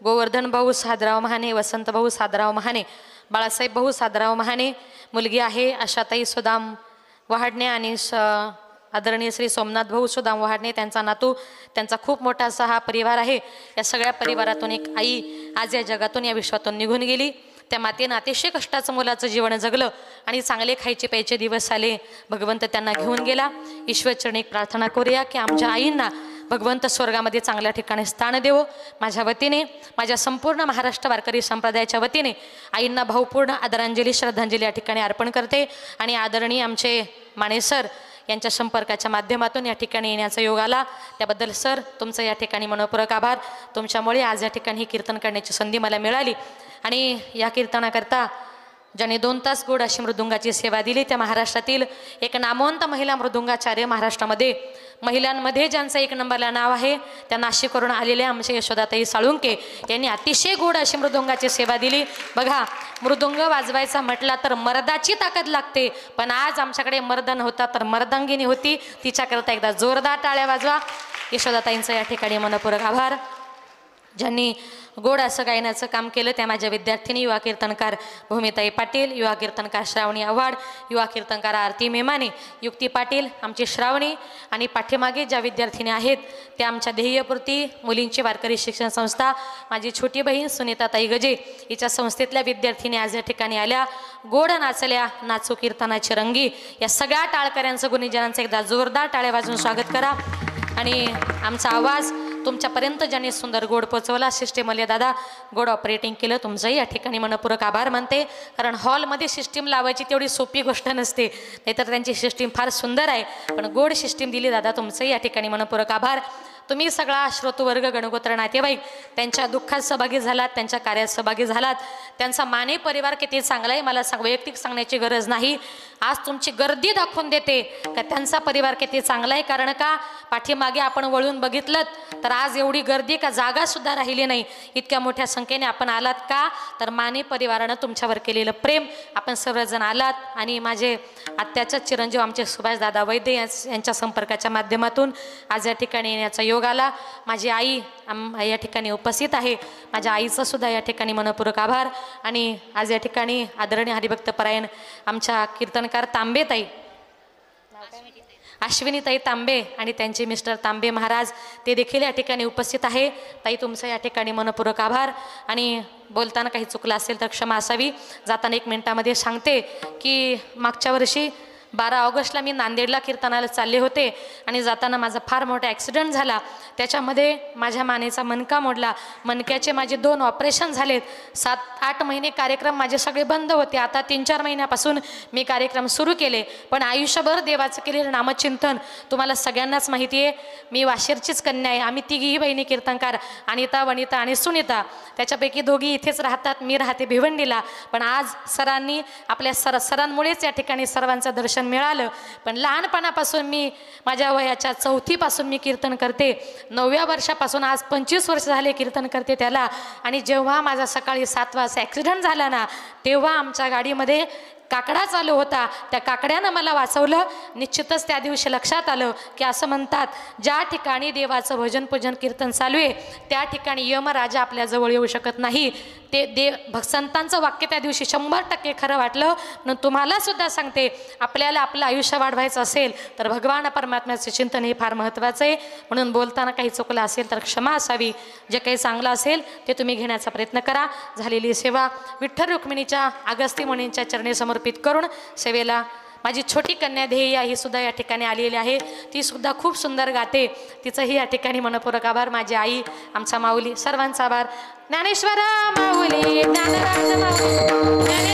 गोवर्धन भाऊ सादराव महाने, वसंत भाऊ सादराव महाने, बाळासाहेब भाऊ सादराव महाने, मुलगी आहे आशाताई सुदाम वहाडणे आणि आदरणीय श्री सोमनाथ भाऊ सुदाम वहाडणे त्यांचा नातू, त्यांचा खूप मोठा असा हा परिवार आहे. या सगळ्या परिवारातून एक आई आज या जगातून या विश्वातून निघून गेली. त्या मातेनं अतिशय कष्टाचं मुलाचं जीवन जगलं आणि चांगले खायचे प्यायचे दिवस आले. भगवंत त्यांना घेऊन गेला. ईश्वरचरणी प्रार्थना करूया की आमच्या आईंना भगवंत स्वर्गामध्ये चांगल्या ठिकाणी स्थान देवो. माझ्या वतीने, माझ्या संपूर्ण महाराष्ट्र वारकरी संप्रदायाच्या वतीने आईंना भावपूर्ण आदरांजली श्रद्धांजली या ठिकाणी अर्पण करते. आणि आदरणीय आमचे माने सर यांच्या संपर्काच्या माध्यमातून या ठिकाणी येण्याचा योग आला त्याबद्दल सर तुमचं या ठिकाणी मनपूर्वक आभार. तुमच्यामुळे आज या ठिकाणी ही कीर्तन करण्याची संधी मला मिळाली. आणि या कीर्तनाकरता ज्याने 2 तास गोड अशी मृदुंगाची सेवा दिली त्या महाराष्ट्रातील एक नामवंत महिला मृदुंगाचार्य, महाराष्ट्रामध्ये महिलांमध्ये ज्यांचं 1 नंबरला नाव आहे त्या नाशिकवरून आलेल्या आमचे यशोदाताई साळुंके यांनी अतिशय गोड अशी मृदुंगाची सेवा दिली. बघा, मृदुंग वाजवायचा म्हटला तर मर्दाची ताकद लागते, पण आज आमच्याकडे मर्द नव्हता तर मर्दांगिनी होती. तिच्याकरता एकदा जोरदार टाळ्या वाजवा. यशोदाताईंचं या ठिकाणी मनपूर्वक आभार. ज्यांनी गोड असं गायनाचं काम केलं त्या माझ्या विद्यार्थिनी युवा कीर्तनकार भूमिताई पाटील, युवा कीर्तनकार श्रावणी आव्हाड, युवा कीर्तनकार आरती मेमाने, युक्ती पाटील, आमची श्रावणी आणि पाठीमागे ज्या विद्यार्थिनी आहेत त्या आमच्या ध्येयपूर्ती मुलींची वारकरी शिक्षण संस्था, माझी छोटी बहीण सुनीताताई गजे हिच्या संस्थेतल्या विद्यार्थिनी आज या ठिकाणी आल्या, गोड नाचल्या, नाचू कीर्तनाची रंगी. या सगळ्या टाळकऱ्यांचं, गुणीजनांचं एकदा जोरदार टाळ्या वाजवून स्वागत करा. आणि आमचा आवाज तुमच्यापर्यंत ज्यांनी सुंदर गोड पोचवला, सिस्टीमवाले दादा गोड ऑपरेटिंग केलं, तुमचंही या ठिकाणी मनपूर्वक आभार मानते. कारण हॉलमध्ये सिस्टीम लावायची तेवढी सोपी गोष्ट नसते, नाहीतर त्यांची सिस्टीम फार सुंदर आहे, पण गोड सिस्टीम दिली दादा, तुमचंही या ठिकाणी मनपूर्वक आभार. तुम्ही सगळा श्रोतवर्ग, गणगोत्र, नातेवाईक त्यांच्या दुःखात सहभागी झालात, त्यांच्या कार्यात सहभागी झालात. त्यांचा माने परिवार किती चांगला आहे मला वैयक्तिक सांगण्याची गरज नाही. आज तुमची गर्दी दाखवून देते का त्यांचा परिवार किती चांगला आहे. कारण का पाठीमागे आपण वळून बघितलं तर आज एवढी गर्दी का जागासुद्धा राहिली नाही. इतक्या मोठ्या संख्येने आपण आलात का तर माने परिवारानं तुमच्यावर केलेलं प्रेम, आपण सर्वजण आलात. आणि माझे आत्याच्या चिरंजीव आमचे सुभाषदादा वैद्य यांच्या संपर्काच्या माध्यमातून आज या ठिकाणी येण्याचा योग आला. माझी आई या ठिकाणी उपस्थित आहे, माझ्या आईचं सुद्धा या ठिकाणी मनपूर्वक आभार. आणि आज या ठिकाणी आदरणीय हरिभक्त परायण आमच्या कीर्तनकार तांबेताई अश्विनीताई तांबे आणि त्यांचे मिस्टर तांबे महाराज ते देखील या ठिकाणी उपस्थित आहे. ताई तुमचं या ठिकाणी मनपूर्वक आभार. आणि बोलताना काही चुकलं असेल तर क्षमा असावी. जाताना 1 मिनिटामध्ये सांगते की मागच्या वर्षी 12 ऑगस्टला मी नांदेडला कीर्तनाला चालले होते आणि जाताना माझा फार मोठा ॲक्सिडेंट झाला. त्याच्यामध्ये माझ्या मानेचा मणका मोडला. मणक्याचे माझे 2 ऑपरेशन झालेत. 7-8 महिने कार्यक्रम माझे सगळे बंद होते. आता 3-4 महिन्यापासून मी कार्यक्रम सुरू केले. पण आयुष्यभर देवाचं केलेलं नामचिंतन तुम्हाला सगळ्यांनाच माहिती आहे. मी वाशीरचीच कन्या आहे. आम्ही तिघीही बहिणी कीर्तनकार, अनिता, वनिता आणि सुनीता. त्याच्यापैकी दोघी इथेच राहतात, मी राहते भिवंडीला. पण आज सरांनी आपल्या सरांमुळेच या ठिकाणी सर्वांचं दर्शन मिळालं. पण लहानपणापासून मी माझ्या वयाच्या 4थीपासून मी कीर्तन करते. 9व्या वर्षापासून आज 25 वर्ष झाले कीर्तन करते त्याला. आणि जेव्हा माझा सकाळी 7 वाजता ॲक्सिडेंट झाला ना, तेव्हा आमच्या गाडीमध्ये काकडा चालू होता. त्या काकड्यानं मला वाचवलं. निश्चितच त्या दिवशी लक्षात आलं की असं म्हणतात, ज्या ठिकाणी देवाचं भजन पूजन कीर्तन चालू आहे त्या ठिकाणी यमराजा आपल्या जवळ येऊ शकत नाही. ते संतांचं वाक्य त्या दिवशी 100% खरं वाटलं. म्हणून तुम्हाला सुद्धा सांगते, आपल्याला आपलं आयुष्य वाढवायचं असेल तर भगवान परमात्म्याचे चिंतन हे फार महत्त्वाचं आहे. म्हणून बोलताना काही चुकलं असेल तर क्षमा असावी. जे काही चांगलं असेल ते तुम्ही घेण्याचा प्रयत्न करा. झालेली सेवा विठ्ठल रुक्मिणीच्या अगस्ती मुनींच्या चरणी समर्पित करून सेवेला माझी छोटी कन्या ध्येया ही सुद्धा या ठिकाणी आलेली आहे. ती सुद्धा खूप सुंदर गाते. तिचंही या ठिकाणी मनपूर्वक आभार. माझी आई, आमचा माऊली, सर्वांचा आभार. ज्ञानेश्वर माऊली, ज्ञानराज माऊली.